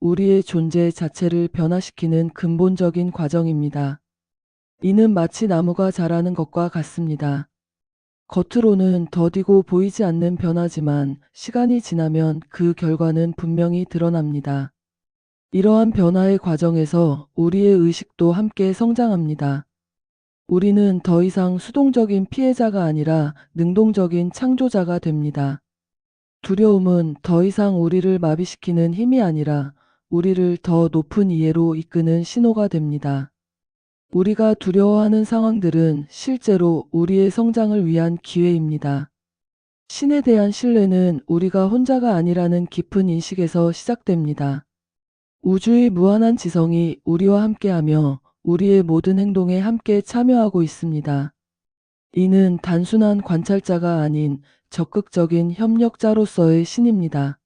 우리의 존재 자체를 변화시키는 근본적인 과정입니다. 이는 마치 나무가 자라는 것과 같습니다. 겉으로는 더디고 보이지 않는 변화지만 시간이 지나면 그 결과는 분명히 드러납니다. 이러한 변화의 과정에서 우리의 의식도 함께 성장합니다. 우리는 더 이상 수동적인 피해자가 아니라 능동적인 창조자가 됩니다. 두려움은 더 이상 우리를 마비시키는 힘이 아니라 우리를 더 높은 이해로 이끄는 신호가 됩니다. 우리가 두려워하는 상황들은 실제로 우리의 성장을 위한 기회입니다. 신에 대한 신뢰는 우리가 혼자가 아니라는 깊은 인식에서 시작됩니다. 우주의 무한한 지성이 우리와 함께하며 우리의 모든 행동에 함께 참여하고 있습니다. 이는 단순한 관찰자가 아닌 적극적인 협력자로서의 신입니다.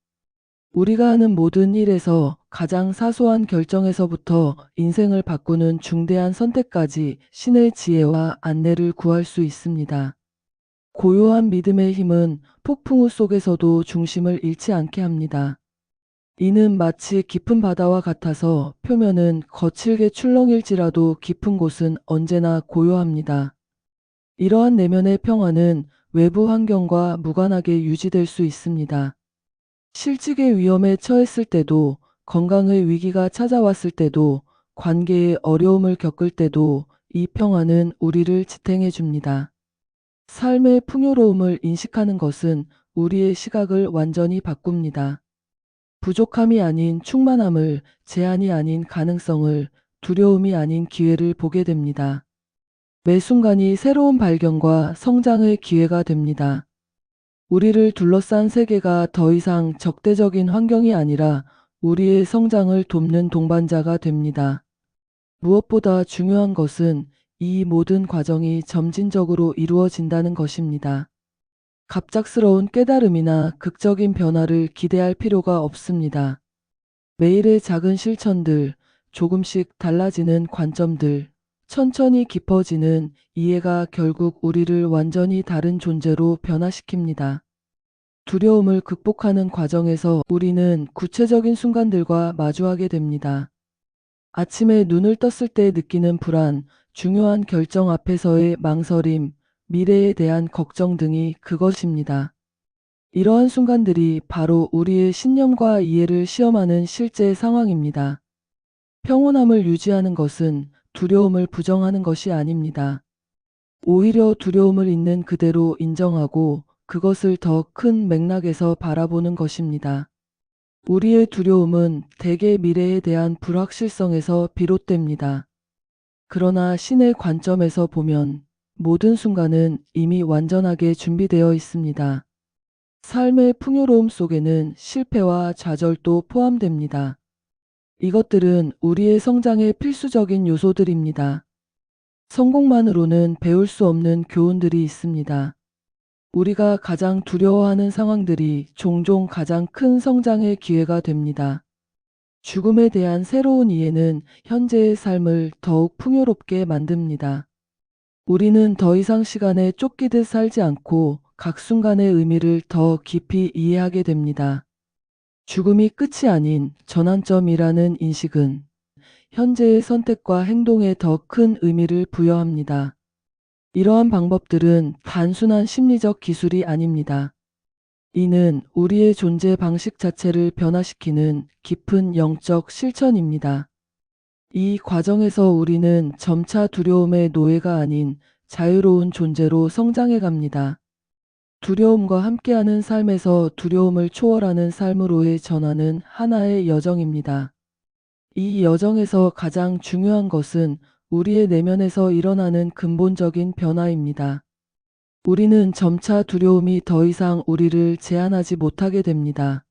우리가 하는 모든 일에서 가장 사소한 결정에서부터 인생을 바꾸는 중대한 선택까지 신의 지혜와 안내를 구할 수 있습니다. 고요한 믿음의 힘은 폭풍우 속에서도 중심을 잃지 않게 합니다. 이는 마치 깊은 바다와 같아서 표면은 거칠게 출렁일지라도 깊은 곳은 언제나 고요합니다. 이러한 내면의 평화는 외부 환경과 무관하게 유지될 수 있습니다. 실직의 위험에 처했을 때도, 건강의 위기가 찾아왔을 때도, 관계의 어려움을 겪을 때도 이 평화는 우리를 지탱해 줍니다. 삶의 풍요로움을 인식하는 것은 우리의 시각을 완전히 바꿉니다. 부족함이 아닌 충만함을, 제한이 아닌 가능성을, 두려움이 아닌 기회를 보게 됩니다. 매 순간이 새로운 발견과 성장의 기회가 됩니다. 우리를 둘러싼 세계가 더 이상 적대적인 환경이 아니라 우리의 성장을 돕는 동반자가 됩니다. 무엇보다 중요한 것은 이 모든 과정이 점진적으로 이루어진다는 것입니다. 갑작스러운 깨달음이나 극적인 변화를 기대할 필요가 없습니다. 매일의 작은 실천들, 조금씩 달라지는 관점들, 천천히 깊어지는 이해가 결국 우리를 완전히 다른 존재로 변화시킵니다. 두려움을 극복하는 과정에서 우리는 구체적인 순간들과 마주하게 됩니다. 아침에 눈을 떴을 때 느끼는 불안, 중요한 결정 앞에서의 망설임, 미래에 대한 걱정 등이 그것입니다. 이러한 순간들이 바로 우리의 신념과 이해를 시험하는 실제 상황입니다. 평온함을 유지하는 것은 두려움을 부정하는 것이 아닙니다. 오히려 두려움을 있는 그대로 인정하고 그것을 더 큰 맥락에서 바라보는 것입니다. 우리의 두려움은 대개 미래에 대한 불확실성에서 비롯됩니다. 그러나 신의 관점에서 보면 모든 순간은 이미 완전하게 준비되어 있습니다. 삶의 풍요로움 속에는 실패와 좌절도 포함됩니다. 이것들은 우리의 성장의 필수적인 요소들입니다. 성공만으로는 배울 수 없는 교훈들이 있습니다. 우리가 가장 두려워하는 상황들이 종종 가장 큰 성장의 기회가 됩니다. 죽음에 대한 새로운 이해는 현재의 삶을 더욱 풍요롭게 만듭니다. 우리는 더 이상 시간에 쫓기듯 살지 않고 각 순간의 의미를 더 깊이 이해하게 됩니다. 죽음이 끝이 아닌 전환점이라는 인식은 현재의 선택과 행동에 더 큰 의미를 부여합니다. 이러한 방법들은 단순한 심리적 기술이 아닙니다. 이는 우리의 존재 방식 자체를 변화시키는 깊은 영적 실천입니다. 이 과정에서 우리는 점차 두려움의 노예가 아닌 자유로운 존재로 성장해 갑니다. 두려움과 함께하는 삶에서 두려움을 초월하는 삶으로의 전환은 하나의 여정입니다. 이 여정에서 가장 중요한 것은 우리의 내면에서 일어나는 근본적인 변화입니다. 우리는 점차 두려움이 더 이상 우리를 제한하지 못하게 됩니다.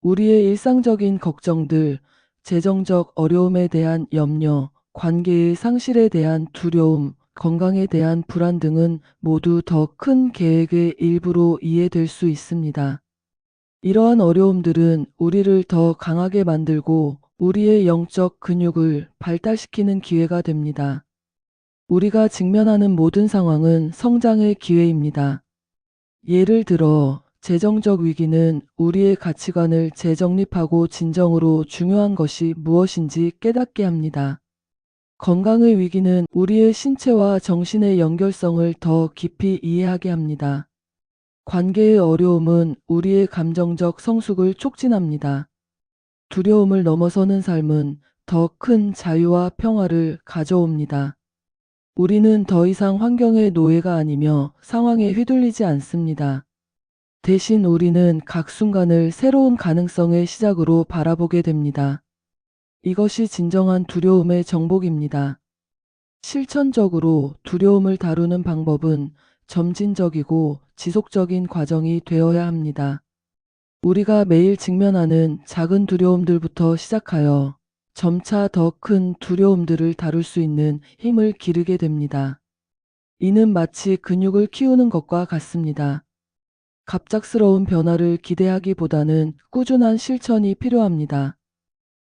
우리의 일상적인 걱정들, 재정적 어려움에 대한 염려, 관계의 상실에 대한 두려움, 건강에 대한 불안 등은 모두 더 큰 계획의 일부로 이해될 수 있습니다. 이러한 어려움들은 우리를 더 강하게 만들고 우리의 영적 근육을 발달시키는 기회가 됩니다. 우리가 직면하는 모든 상황은 성장의 기회입니다. 예를 들어, 재정적 위기는 우리의 가치관을 재정립하고 진정으로 중요한 것이 무엇인지 깨닫게 합니다. 건강의 위기는 우리의 신체와 정신의 연결성을 더 깊이 이해하게 합니다. 관계의 어려움은 우리의 감정적 성숙을 촉진합니다. 두려움을 넘어서는 삶은 더 큰 자유와 평화를 가져옵니다. 우리는 더 이상 환경의 노예가 아니며 상황에 휘둘리지 않습니다. 대신 우리는 각 순간을 새로운 가능성의 시작으로 바라보게 됩니다. 이것이 진정한 두려움의 정복입니다. 실천적으로 두려움을 다루는 방법은 점진적이고 지속적인 과정이 되어야 합니다. 우리가 매일 직면하는 작은 두려움들부터 시작하여 점차 더 큰 두려움들을 다룰 수 있는 힘을 기르게 됩니다. 이는 마치 근육을 키우는 것과 같습니다. 갑작스러운 변화를 기대하기보다는 꾸준한 실천이 필요합니다.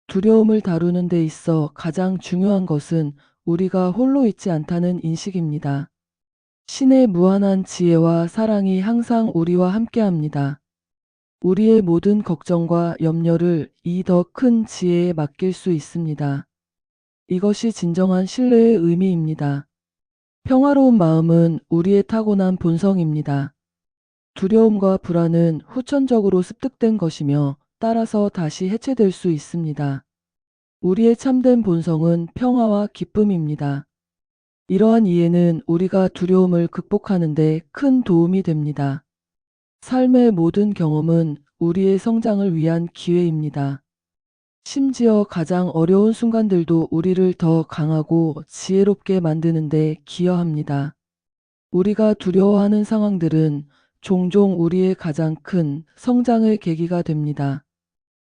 두려움을 다루는 데 있어 가장 중요한 것은 우리가 홀로 있지 않다는 인식입니다. 신의 무한한 지혜와 사랑이 항상 우리와 함께합니다. 우리의 모든 걱정과 염려를 이 더 큰 지혜에 맡길 수 있습니다. 이것이 진정한 신뢰의 의미입니다. 평화로운 마음은 우리의 타고난 본성입니다. 두려움과 불안은 후천적으로 습득된 것이며 따라서 다시 해체될 수 있습니다. 우리의 참된 본성은 평화와 기쁨입니다. 이러한 이해는 우리가 두려움을 극복하는 데 큰 도움이 됩니다. 삶의 모든 경험은 우리의 성장을 위한 기회입니다. 심지어 가장 어려운 순간들도 우리를 더 강하고 지혜롭게 만드는 데 기여합니다. 우리가 두려워하는 상황들은 종종 우리의 가장 큰 성장의 계기가 됩니다.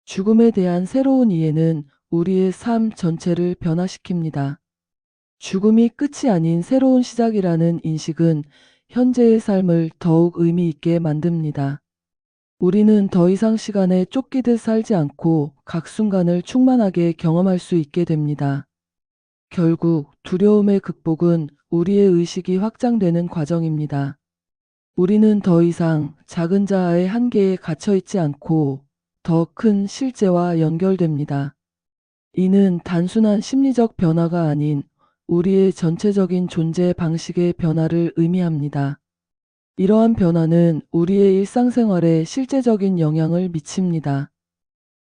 죽음에 대한 새로운 이해는 우리의 삶 전체를 변화시킵니다. 죽음이 끝이 아닌 새로운 시작이라는 인식은 현재의 삶을 더욱 의미 있게 만듭니다. 우리는 더 이상 시간에 쫓기듯 살지 않고 각 순간을 충만하게 경험할 수 있게 됩니다. 결국 두려움의 극복은 우리의 의식이 확장되는 과정입니다. 우리는 더 이상 작은 자아의 한계에 갇혀 있지 않고 더 큰 실제와 연결됩니다. 이는 단순한 심리적 변화가 아닌 우리의 전체적인 존재 방식의 변화를 의미합니다. 이러한 변화는 우리의 일상생활에 실제적인 영향을 미칩니다.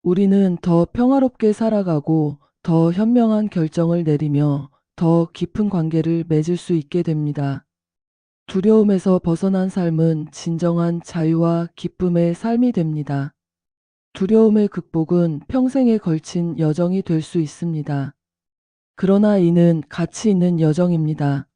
우리는 더 평화롭게 살아가고 더 현명한 결정을 내리며 더 깊은 관계를 맺을 수 있게 됩니다. 두려움에서 벗어난 삶은 진정한 자유와 기쁨의 삶이 됩니다. 두려움의 극복은 평생에 걸친 여정이 될 수 있습니다. 그러나 이는 가치 있는 여정입니다.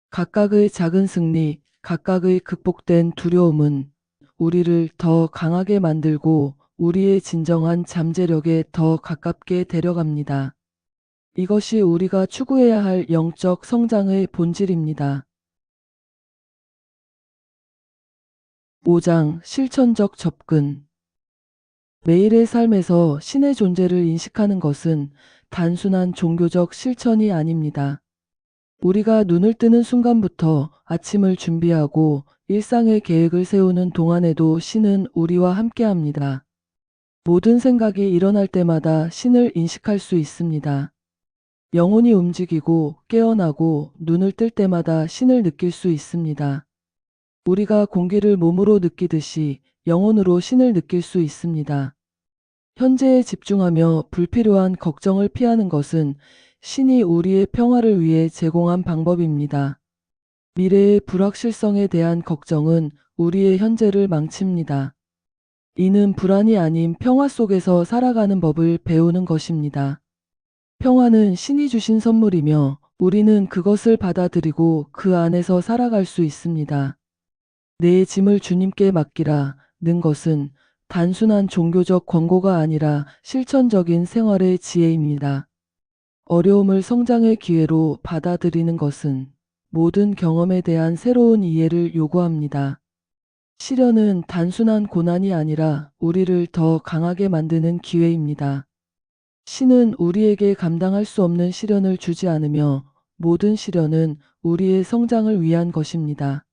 각각의 작은 승리, 각각의 극복된 두려움은 우리를 더 강하게 만들고 우리의 진정한 잠재력에 더 가깝게 데려갑니다. 이것이 우리가 추구해야 할 영적 성장의 본질입니다. 5장 실천적 접근. 매일의 삶에서 신의 존재를 인식하는 것은 단순한 종교적 실천이 아닙니다. 우리가 눈을 뜨는 순간부터 아침을 준비하고 일상의 계획을 세우는 동안에도 신은 우리와 함께합니다. 모든 생각이 일어날 때마다 신을 인식할 수 있습니다. 영혼이 움직이고 깨어나고 눈을 뜰 때마다 신을 느낄 수 있습니다. 우리가 공기를 몸으로 느끼듯이 영혼으로 신을 느낄 수 있습니다. 현재에 집중하며 불필요한 걱정을 피하는 것은 신이 우리의 평화를 위해 제공한 방법입니다. 미래의 불확실성에 대한 걱정은 우리의 현재를 망칩니다. 이는 불안이 아닌 평화 속에서 살아가는 법을 배우는 것입니다. 평화는 신이 주신 선물이며 우리는 그것을 받아들이고 그 안에서 살아갈 수 있습니다. 내 짐을 주님께 맡기라 는 것은 단순한 종교적 권고가 아니라 실천적인 생활의 지혜입니다. 어려움을 성장의 기회로 받아들이는 것은 모든 경험에 대한 새로운 이해를 요구합니다. 시련은 단순한 고난이 아니라 우리를 더 강하게 만드는 기회입니다. 신은 우리에게 감당할 수 없는 시련을 주지 않으며 모든 시련은 우리의 성장을 위한 것입니다.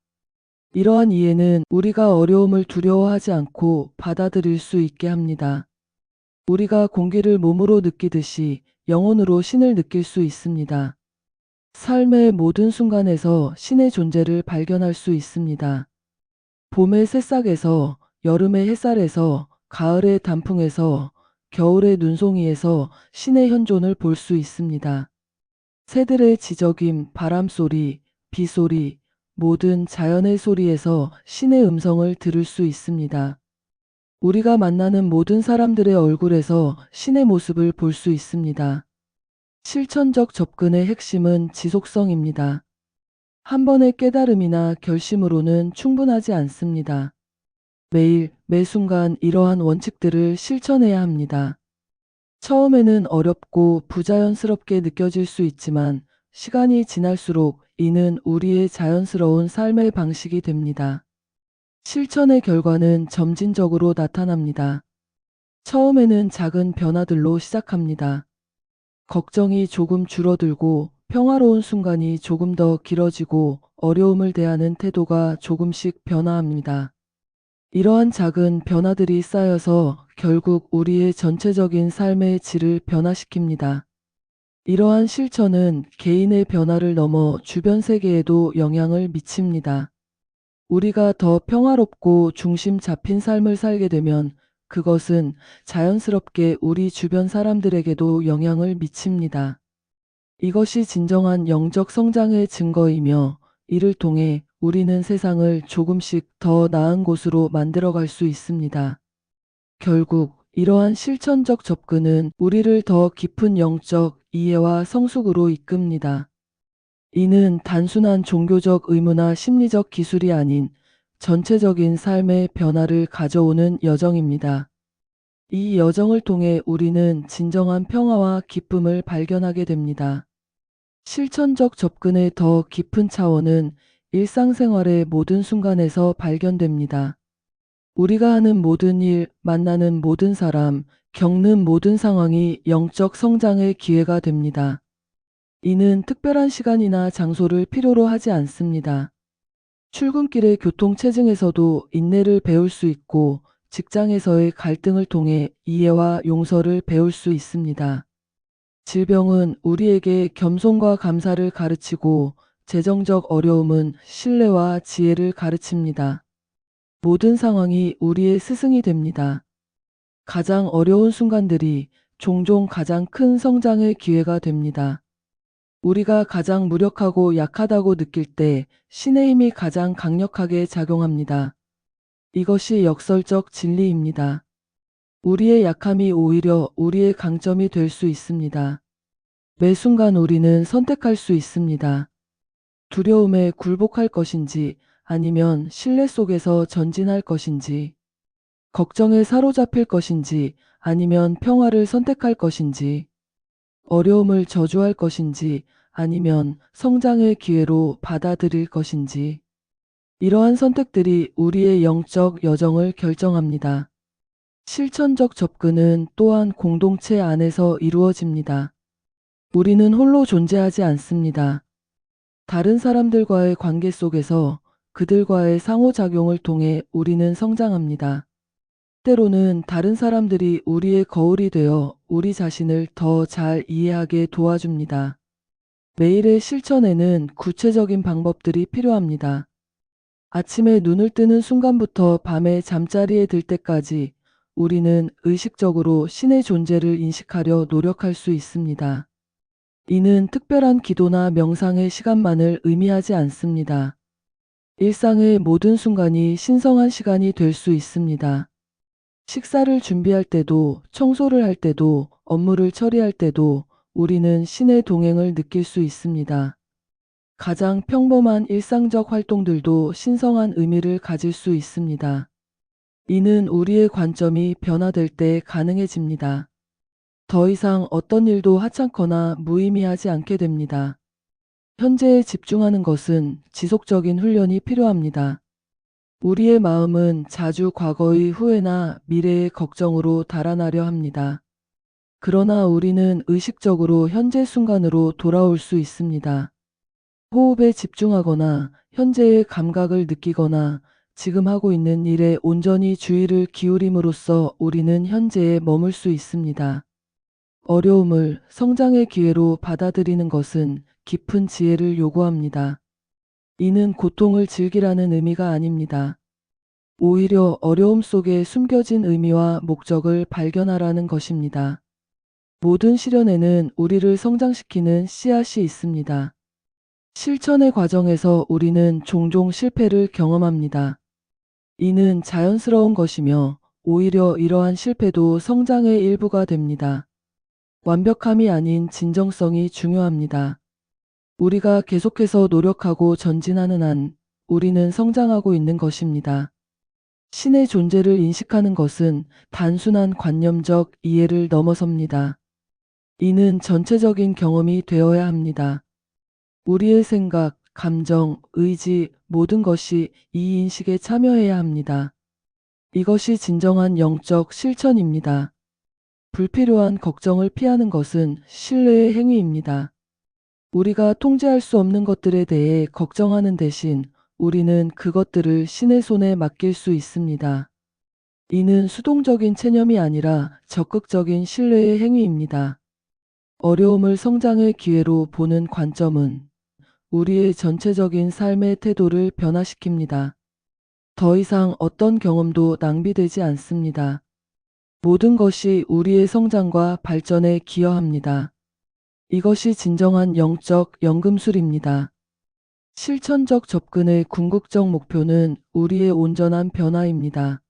이러한 이해는 우리가 어려움을 두려워하지 않고 받아들일 수 있게 합니다. 우리가 공기를 몸으로 느끼듯이 영혼으로 신을 느낄 수 있습니다. 삶의 모든 순간에서 신의 존재를 발견할 수 있습니다. 봄의 새싹에서, 여름의 햇살에서, 가을의 단풍에서, 겨울의 눈송이에서 신의 현존을 볼 수 있습니다. 새들의 지저귐, 바람소리, 비소리, 모든 자연의 소리에서 신의 음성을 들을 수 있습니다. 우리가 만나는 모든 사람들의 얼굴에서 신의 모습을 볼 수 있습니다. 실천적 접근의 핵심은 지속성입니다. 한 번의 깨달음이나 결심으로는 충분하지 않습니다. 매일, 매 순간 이러한 원칙들을 실천해야 합니다. 처음에는 어렵고 부자연스럽게 느껴질 수 있지만 시간이 지날수록 이는 우리의 자연스러운 삶의 방식이 됩니다. 실천의 결과는 점진적으로 나타납니다. 처음에는 작은 변화들로 시작합니다. 걱정이 조금 줄어들고 평화로운 순간이 조금 더 길어지고 어려움을 대하는 태도가 조금씩 변화합니다. 이러한 작은 변화들이 쌓여서 결국 우리의 전체적인 삶의 질을 변화시킵니다. 이러한 실천은 개인의 변화를 넘어 주변 세계에도 영향을 미칩니다. 우리가 더 평화롭고 중심 잡힌 삶을 살게 되면 그것은 자연스럽게 우리 주변 사람들에게도 영향을 미칩니다. 이것이 진정한 영적 성장의 증거이며 이를 통해 우리는 세상을 조금씩 더 나은 곳으로 만들어갈 수 있습니다. 결국 이러한 실천적 접근은 우리를 더 깊은 영적 이해와 성숙으로 이끕니다. 이는 단순한 종교적 의무나 심리적 기술이 아닌 전체적인 삶의 변화를 가져오는 여정입니다. 이 여정을 통해 우리는 진정한 평화와 기쁨을 발견하게 됩니다. 실천적 접근의 더 깊은 차원은 일상생활의 모든 순간에서 발견됩니다. 우리가 하는 모든 일, 만나는 모든 사람, 겪는 모든 상황이 영적 성장의 기회가 됩니다. 이는 특별한 시간이나 장소를 필요로 하지 않습니다. 출근길의 교통체증에서도 인내를 배울 수 있고 직장에서의 갈등을 통해 이해와 용서를 배울 수 있습니다. 질병은 우리에게 겸손과 감사를 가르치고 재정적 어려움은 신뢰와 지혜를 가르칩니다. 모든 상황이 우리의 스승이 됩니다. 가장 어려운 순간들이 종종 가장 큰 성장의 기회가 됩니다. 우리가 가장 무력하고 약하다고 느낄 때 신의 힘이 가장 강력하게 작용합니다. 이것이 역설적 진리입니다. 우리의 약함이 오히려 우리의 강점이 될 수 있습니다. 매 순간 우리는 선택할 수 있습니다. 두려움에 굴복할 것인지 아니면 신뢰 속에서 전진할 것인지, 걱정에 사로잡힐 것인지 아니면 평화를 선택할 것인지, 어려움을 저주할 것인지 아니면 성장의 기회로 받아들일 것인지, 이러한 선택들이 우리의 영적 여정을 결정합니다. 실천적 접근은 또한 공동체 안에서 이루어집니다. 우리는 홀로 존재하지 않습니다. 다른 사람들과의 관계 속에서 그들과의 상호작용을 통해 우리는 성장합니다. 때로는 다른 사람들이 우리의 거울이 되어 우리 자신을 더 잘 이해하게 도와줍니다. 매일의 실천에는 구체적인 방법들이 필요합니다. 아침에 눈을 뜨는 순간부터 밤에 잠자리에 들 때까지 우리는 의식적으로 신의 존재를 인식하려 노력할 수 있습니다. 이는 특별한 기도나 명상의 시간만을 의미하지 않습니다. 일상의 모든 순간이 신성한 시간이 될 수 있습니다. 식사를 준비할 때도, 청소를 할 때도, 업무를 처리할 때도 우리는 신의 동행을 느낄 수 있습니다. 가장 평범한 일상적 활동들도 신성한 의미를 가질 수 있습니다. 이는 우리의 관점이 변화될 때 가능해집니다. 더 이상 어떤 일도 하찮거나 무의미하지 않게 됩니다. 현재에 집중하는 것은 지속적인 훈련이 필요합니다. 우리의 마음은 자주 과거의 후회나 미래의 걱정으로 달아나려 합니다. 그러나 우리는 의식적으로 현재 순간으로 돌아올 수 있습니다. 호흡에 집중하거나 현재의 감각을 느끼거나 지금 하고 있는 일에 온전히 주의를 기울임으로써 우리는 현재에 머물 수 있습니다. 어려움을 성장의 기회로 받아들이는 것은 깊은 지혜를 요구합니다. 이는 고통을 즐기라는 의미가 아닙니다. 오히려 어려움 속에 숨겨진 의미와 목적을 발견하라는 것입니다. 모든 시련에는 우리를 성장시키는 씨앗이 있습니다. 실천의 과정에서 우리는 종종 실패를 경험합니다. 이는 자연스러운 것이며 오히려 이러한 실패도 성장의 일부가 됩니다. 완벽함이 아닌 진정성이 중요합니다. 우리가 계속해서 노력하고 전진하는 한 우리는 성장하고 있는 것입니다. 신의 존재를 인식하는 것은 단순한 관념적 이해를 넘어섭니다. 이는 전체적인 경험이 되어야 합니다. 우리의 생각, 감정, 의지, 모든 것이 이 인식에 참여해야 합니다. 이것이 진정한 영적 실천입니다. 불필요한 걱정을 피하는 것은 신뢰의 행위입니다. 우리가 통제할 수 없는 것들에 대해 걱정하는 대신 우리는 그것들을 신의 손에 맡길 수 있습니다. 이는 수동적인 체념이 아니라 적극적인 신뢰의 행위입니다. 어려움을 성장의 기회로 보는 관점은 우리의 전체적인 삶의 태도를 변화시킵니다. 더 이상 어떤 경험도 낭비되지 않습니다. 모든 것이 우리의 성장과 발전에 기여합니다. 이것이 진정한 영적 연금술입니다. 실천적 접근의 궁극적 목표는 우리의 온전한 변화입니다.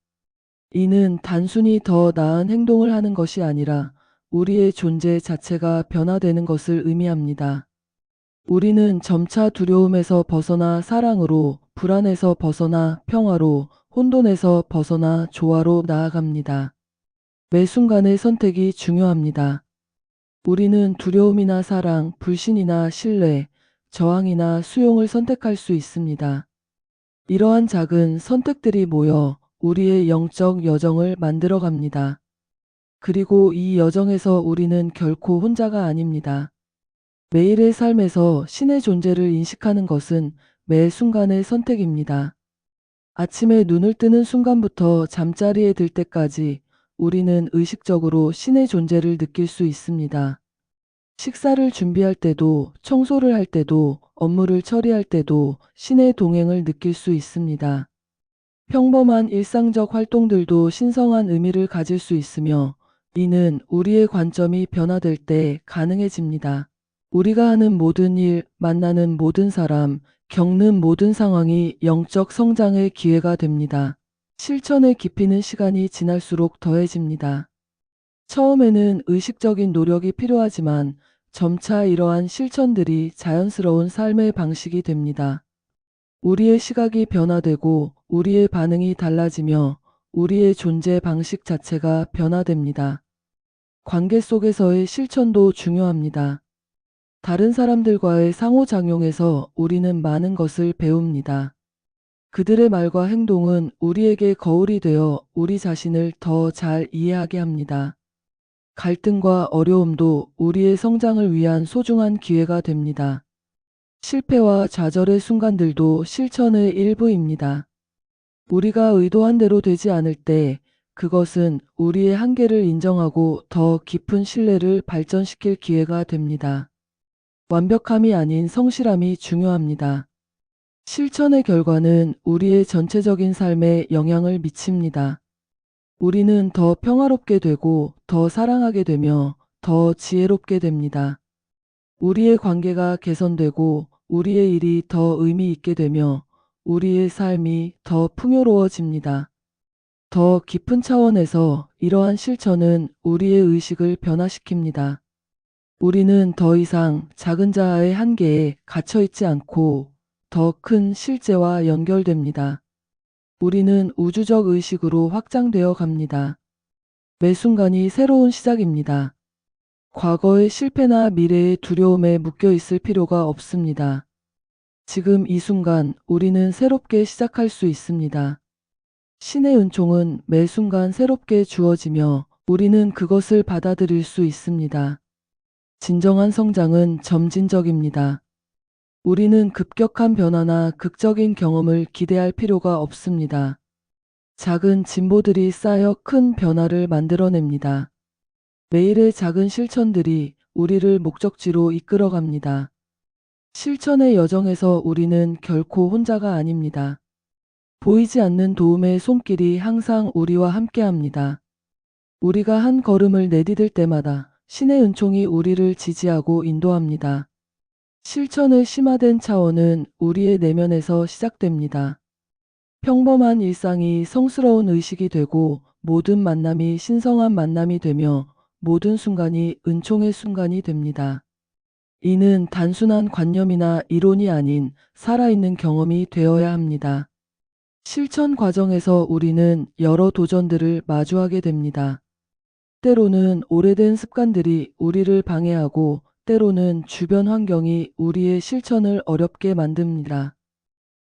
이는 단순히 더 나은 행동을 하는 것이 아니라 우리의 존재 자체가 변화되는 것을 의미합니다. 우리는 점차 두려움에서 벗어나 사랑으로, 불안에서 벗어나 평화로, 혼돈에서 벗어나 조화로 나아갑니다. 매 순간의 선택이 중요합니다. 우리는 두려움이나 사랑, 불신이나 신뢰, 저항이나 수용을 선택할 수 있습니다. 이러한 작은 선택들이 모여 우리의 영적 여정을 만들어 갑니다. 그리고 이 여정에서 우리는 결코 혼자가 아닙니다. 매일의 삶에서 신의 존재를 인식하는 것은 매 순간의 선택입니다. 아침에 눈을 뜨는 순간부터 잠자리에 들 때까지 우리는 의식적으로 신의 존재를 느낄 수 있습니다. 식사를 준비할 때도, 청소를 할 때도, 업무를 처리할 때도 신의 동행을 느낄 수 있습니다. 평범한 일상적 활동들도 신성한 의미를 가질 수 있으며 이는 우리의 관점이 변화될 때 가능해집니다. 우리가 하는 모든 일, 만나는 모든 사람, 겪는 모든 상황이 영적 성장의 기회가 됩니다. 실천의 깊이는 시간이 지날수록 더해집니다. 처음에는 의식적인 노력이 필요하지만 점차 이러한 실천들이 자연스러운 삶의 방식이 됩니다. 우리의 시각이 변화되고 우리의 반응이 달라지며 우리의 존재 방식 자체가 변화됩니다. 관계 속에서의 실천도 중요합니다. 다른 사람들과의 상호작용에서 우리는 많은 것을 배웁니다. 그들의 말과 행동은 우리에게 거울이 되어 우리 자신을 더 잘 이해하게 합니다. 갈등과 어려움도 우리의 성장을 위한 소중한 기회가 됩니다. 실패와 좌절의 순간들도 실천의 일부입니다. 우리가 의도한 대로 되지 않을 때 그것은 우리의 한계를 인정하고 더 깊은 신뢰를 발전시킬 기회가 됩니다. 완벽함이 아닌 성실함이 중요합니다. 실천의 결과는 우리의 전체적인 삶에 영향을 미칩니다. 우리는 더 평화롭게 되고 더 사랑하게 되며 더 지혜롭게 됩니다. 우리의 관계가 개선되고 우리의 일이 더 의미 있게 되며 우리의 삶이 더 풍요로워집니다. 더 깊은 차원에서 이러한 실천은 우리의 의식을 변화시킵니다. 우리는 더 이상 작은 자아의 한계에 갇혀있지 않고 더 큰 실제와 연결됩니다. 우리는 우주적 의식으로 확장되어 갑니다. 매 순간이 새로운 시작입니다. 과거의 실패나 미래의 두려움에 묶여 있을 필요가 없습니다. 지금 이 순간 우리는 새롭게 시작할 수 있습니다. 신의 은총은 매 순간 새롭게 주어지며 우리는 그것을 받아들일 수 있습니다. 진정한 성장은 점진적입니다. 우리는 급격한 변화나 극적인 경험을 기대할 필요가 없습니다. 작은 진보들이 쌓여 큰 변화를 만들어냅니다. 매일의 작은 실천들이 우리를 목적지로 이끌어갑니다. 실천의 여정에서 우리는 결코 혼자가 아닙니다. 보이지 않는 도움의 손길이 항상 우리와 함께합니다. 우리가 한 걸음을 내디딜 때마다 신의 은총이 우리를 지지하고 인도합니다. 실천의 심화된 차원은 우리의 내면에서 시작됩니다. 평범한 일상이 성스러운 의식이 되고 모든 만남이 신성한 만남이 되며 모든 순간이 은총의 순간이 됩니다. 이는 단순한 관념이나 이론이 아닌 살아있는 경험이 되어야 합니다. 실천 과정에서 우리는 여러 도전들을 마주하게 됩니다. 때로는 오래된 습관들이 우리를 방해하고 때로는 주변 환경이 우리의 실천을 어렵게 만듭니다.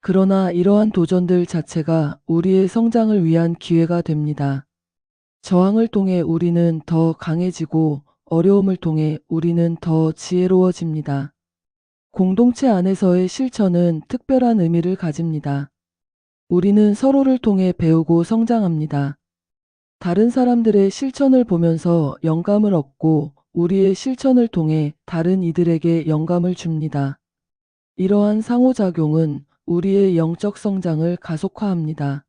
그러나 이러한 도전들 자체가 우리의 성장을 위한 기회가 됩니다. 저항을 통해 우리는 더 강해지고 어려움을 통해 우리는 더 지혜로워집니다. 공동체 안에서의 실천은 특별한 의미를 가집니다. 우리는 서로를 통해 배우고 성장합니다. 다른 사람들의 실천을 보면서 영감을 얻고 우리의 실천을 통해 다른 이들에게 영감을 줍니다. 이러한 상호작용은 우리의 영적 성장을 가속화합니다.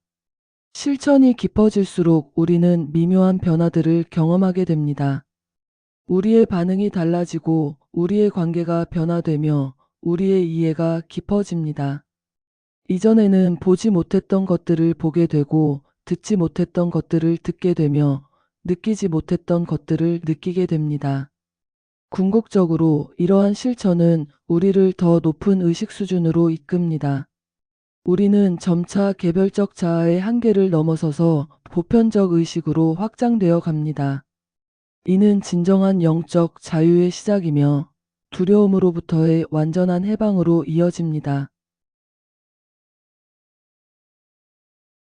실천이 깊어질수록 우리는 미묘한 변화들을 경험하게 됩니다. 우리의 반응이 달라지고 우리의 관계가 변화되며 우리의 이해가 깊어집니다. 이전에는 보지 못했던 것들을 보게 되고 듣지 못했던 것들을 듣게 되며 느끼지 못했던 것들을 느끼게 됩니다. 궁극적으로 이러한 실천은 우리를 더 높은 의식 수준으로 이끕니다. 우리는 점차 개별적 자아의 한계를 넘어서서 보편적 의식으로 확장되어 갑니다. 이는 진정한 영적 자유의 시작이며 두려움으로부터의 완전한 해방으로 이어집니다.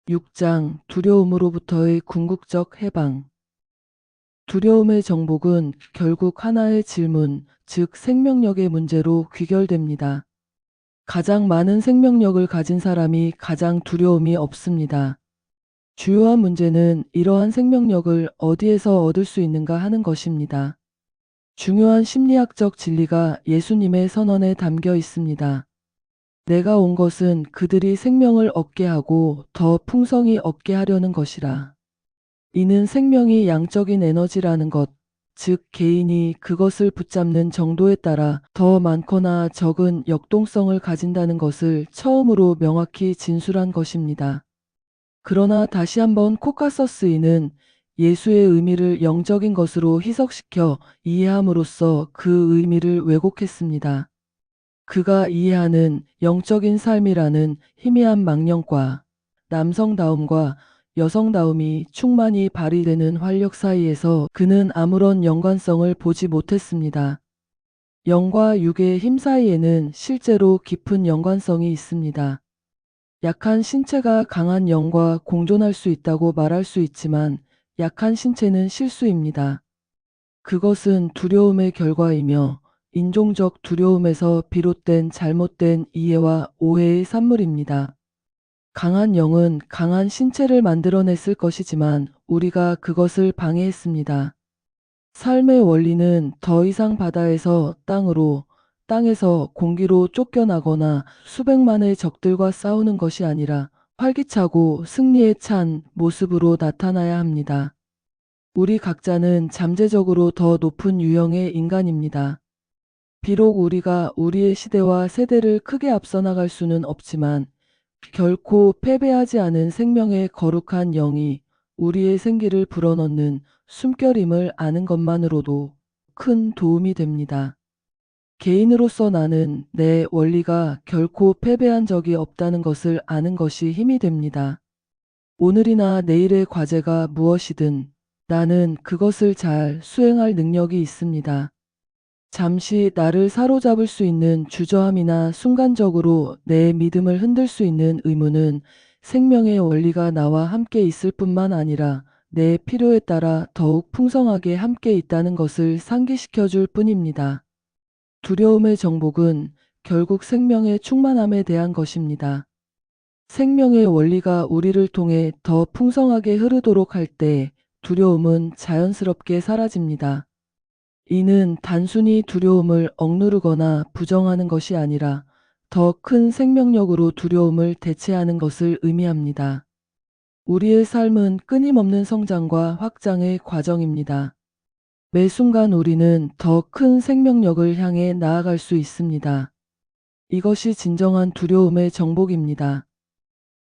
6장 두려움으로부터의 궁극적 해방. 두려움의 정복은 결국 하나의 질문, 즉 생명력의 문제로 귀결됩니다. 가장 많은 생명력을 가진 사람이 가장 두려움이 없습니다. 주요한 문제는 이러한 생명력을 어디에서 얻을 수 있는가 하는 것입니다. 중요한 심리학적 진리가 예수님의 선언에 담겨 있습니다. 내가 온 것은 그들이 생명을 얻게 하고 더 풍성히 얻게 하려는 것이라. 이는 생명이 양적인 에너지라는 것, 즉 개인이 그것을 붙잡는 정도에 따라 더 많거나 적은 역동성을 가진다는 것을 처음으로 명확히 진술한 것입니다. 그러나 다시 한번 코카서스인은 예수의 의미를 영적인 것으로 희석시켜 이해함으로써 그 의미를 왜곡했습니다. 그가 이해하는 영적인 삶이라는 희미한 망령과 남성다움과 여성다움이 충만히 발휘되는 활력 사이에서 그는 아무런 연관성을 보지 못했습니다. 영과 육의 힘 사이에는 실제로 깊은 연관성이 있습니다. 약한 신체가 강한 영과 공존할 수 있다고 말할 수 있지만 약한 신체는 실수입니다. 그것은 두려움의 결과이며 인종적 두려움에서 비롯된 잘못된 이해와 오해의 산물입니다. 강한 영은 강한 신체를 만들어냈을 것이지만 우리가 그것을 방해했습니다. 삶의 원리는 더 이상 바다에서 땅으로, 땅에서 공기로 쫓겨나거나 수백만의 적들과 싸우는 것이 아니라 활기차고 승리에 찬 모습으로 나타나야 합니다. 우리 각자는 잠재적으로 더 높은 유형의 인간입니다. 비록 우리가 우리의 시대와 세대를 크게 앞서 나갈 수는 없지만 결코 패배하지 않은 생명의 거룩한 영이 우리의 생기를 불어넣는 숨결임을 아는 것만으로도 큰 도움이 됩니다. 개인으로서 나는 내 원리가 결코 패배한 적이 없다는 것을 아는 것이 힘이 됩니다. 오늘이나 내일의 과제가 무엇이든 나는 그것을 잘 수행할 능력이 있습니다. 잠시 나를 사로잡을 수 있는 주저함이나 순간적으로 내 믿음을 흔들 수 있는 의문은 생명의 원리가 나와 함께 있을 뿐만 아니라 내 필요에 따라 더욱 풍성하게 함께 있다는 것을 상기시켜 줄 뿐입니다. 두려움의 정복은 결국 생명의 충만함에 대한 것입니다. 생명의 원리가 우리를 통해 더 풍성하게 흐르도록 할 때 두려움은 자연스럽게 사라집니다. 이는 단순히 두려움을 억누르거나 부정하는 것이 아니라 더 큰 생명력으로 두려움을 대체하는 것을 의미합니다. 우리의 삶은 끊임없는 성장과 확장의 과정입니다. 매 순간 우리는 더 큰 생명력을 향해 나아갈 수 있습니다. 이것이 진정한 두려움의 정복입니다.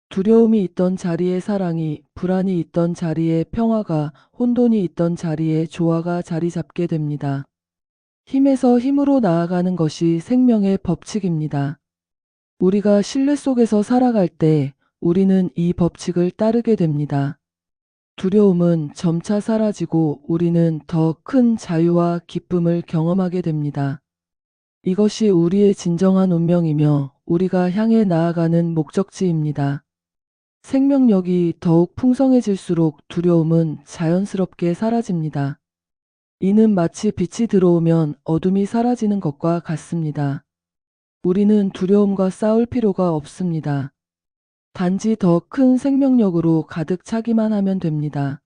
두려움이 있던 자리에 사랑이, 불안이 있던 자리에 평화가, 혼돈이 있던 자리에 조화가 자리 잡게 됩니다. 힘에서 힘으로 나아가는 것이 생명의 법칙입니다. 우리가 신뢰 속에서 살아갈 때 우리는 이 법칙을 따르게 됩니다. 두려움은 점차 사라지고 우리는 더 큰 자유와 기쁨을 경험하게 됩니다. 이것이 우리의 진정한 운명이며 우리가 향해 나아가는 목적지입니다. 생명력이 더욱 풍성해질수록 두려움은 자연스럽게 사라집니다. 이는 마치 빛이 들어오면 어둠이 사라지는 것과 같습니다. 우리는 두려움과 싸울 필요가 없습니다. 단지 더 큰 생명력으로 가득 차기만 하면 됩니다.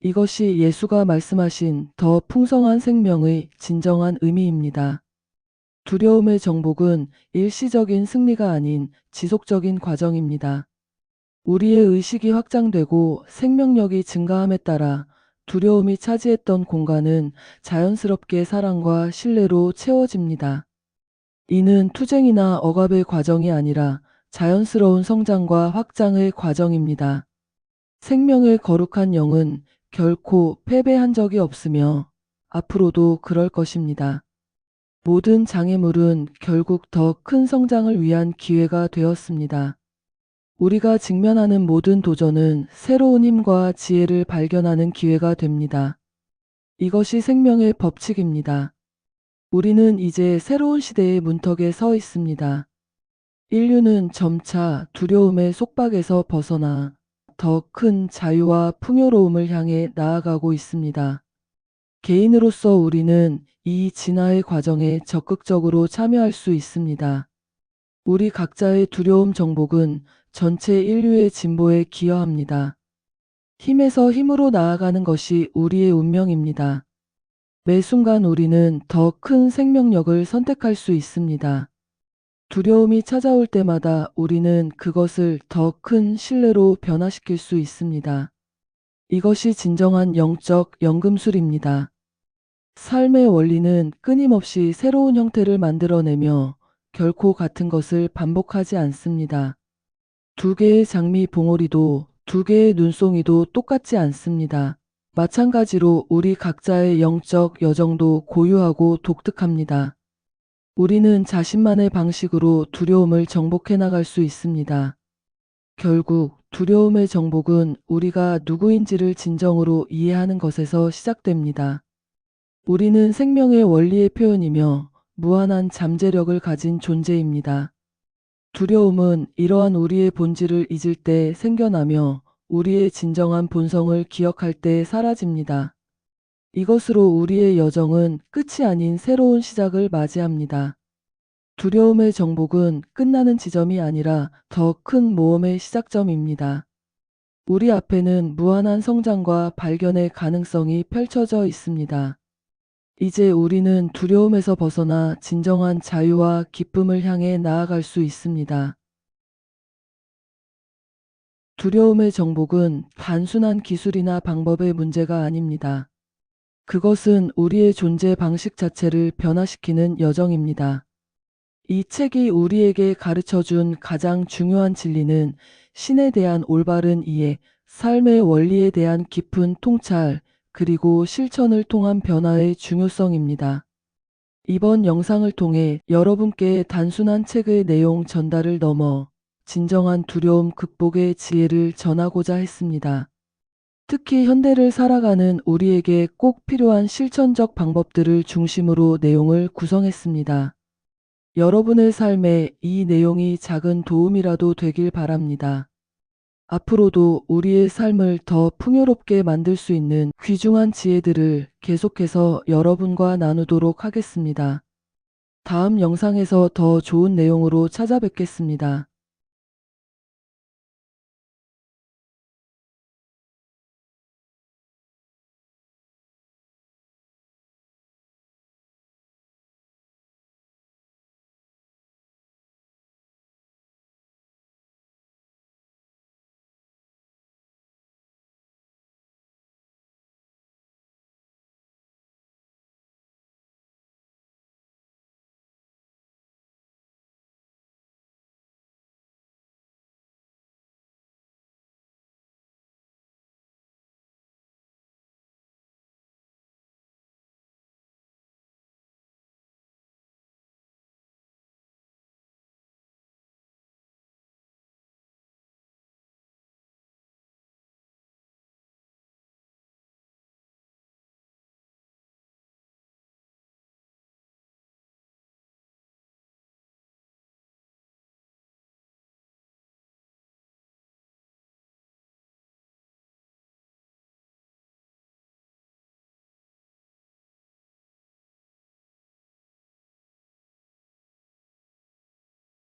이것이 예수가 말씀하신 더 풍성한 생명의 진정한 의미입니다. 두려움의 정복은 일시적인 승리가 아닌 지속적인 과정입니다. 우리의 의식이 확장되고 생명력이 증가함에 따라 두려움이 차지했던 공간은 자연스럽게 사랑과 신뢰로 채워집니다. 이는 투쟁이나 억압의 과정이 아니라 자연스러운 성장과 확장의 과정입니다. 생명의 거룩한 영은 결코 패배한 적이 없으며 앞으로도 그럴 것입니다. 모든 장애물은 결국 더 큰 성장을 위한 기회가 되었습니다. 우리가 직면하는 모든 도전은 새로운 힘과 지혜를 발견하는 기회가 됩니다. 이것이 생명의 법칙입니다. 우리는 이제 새로운 시대의 문턱에 서 있습니다. 인류는 점차 두려움의 속박에서 벗어나 더 큰 자유와 풍요로움을 향해 나아가고 있습니다. 개인으로서 우리는 이 진화의 과정에 적극적으로 참여할 수 있습니다. 우리 각자의 두려움 정복은 전체 인류의 진보에 기여합니다. 힘에서 힘으로 나아가는 것이 우리의 운명입니다. 매 순간 우리는 더 큰 생명력을 선택할 수 있습니다. 두려움이 찾아올 때마다 우리는 그것을 더 큰 신뢰로 변화시킬 수 있습니다. 이것이 진정한 영적 연금술입니다. 삶의 원리는 끊임없이 새로운 형태를 만들어내며 결코 같은 것을 반복하지 않습니다. 두 개의 장미 봉오리도 두 개의 눈송이도 똑같지 않습니다. 마찬가지로 우리 각자의 영적 여정도 고유하고 독특합니다. 우리는 자신만의 방식으로 두려움을 정복해 나갈 수 있습니다. 결국 두려움의 정복은 우리가 누구인지를 진정으로 이해하는 것에서 시작됩니다. 우리는 생명의 원리의 표현이며 무한한 잠재력을 가진 존재입니다. 두려움은 이러한 우리의 본질을 잊을 때 생겨나며 우리의 진정한 본성을 기억할 때 사라집니다. 이것으로 우리의 여정은 끝이 아닌 새로운 시작을 맞이합니다. 두려움의 정복은 끝나는 지점이 아니라 더 큰 모험의 시작점입니다. 우리 앞에는 무한한 성장과 발견의 가능성이 펼쳐져 있습니다. 이제 우리는 두려움에서 벗어나 진정한 자유와 기쁨을 향해 나아갈 수 있습니다. 두려움의 정복은 단순한 기술이나 방법의 문제가 아닙니다. 그것은 우리의 존재 방식 자체를 변화시키는 여정입니다. 이 책이 우리에게 가르쳐준 가장 중요한 진리는 신에 대한 올바른 이해, 삶의 원리에 대한 깊은 통찰, 그리고 실천을 통한 변화의 중요성입니다. 이번 영상을 통해 여러분께 단순한 책의 내용 전달을 넘어 진정한 두려움 극복의 지혜를 전하고자 했습니다. 특히 현대를 살아가는 우리에게 꼭 필요한 실천적 방법들을 중심으로 내용을 구성했습니다. 여러분의 삶에 이 내용이 작은 도움이라도 되길 바랍니다. 앞으로도 우리의 삶을 더 풍요롭게 만들 수 있는 귀중한 지혜들을 계속해서 여러분과 나누도록 하겠습니다. 다음 영상에서 더 좋은 내용으로 찾아뵙겠습니다.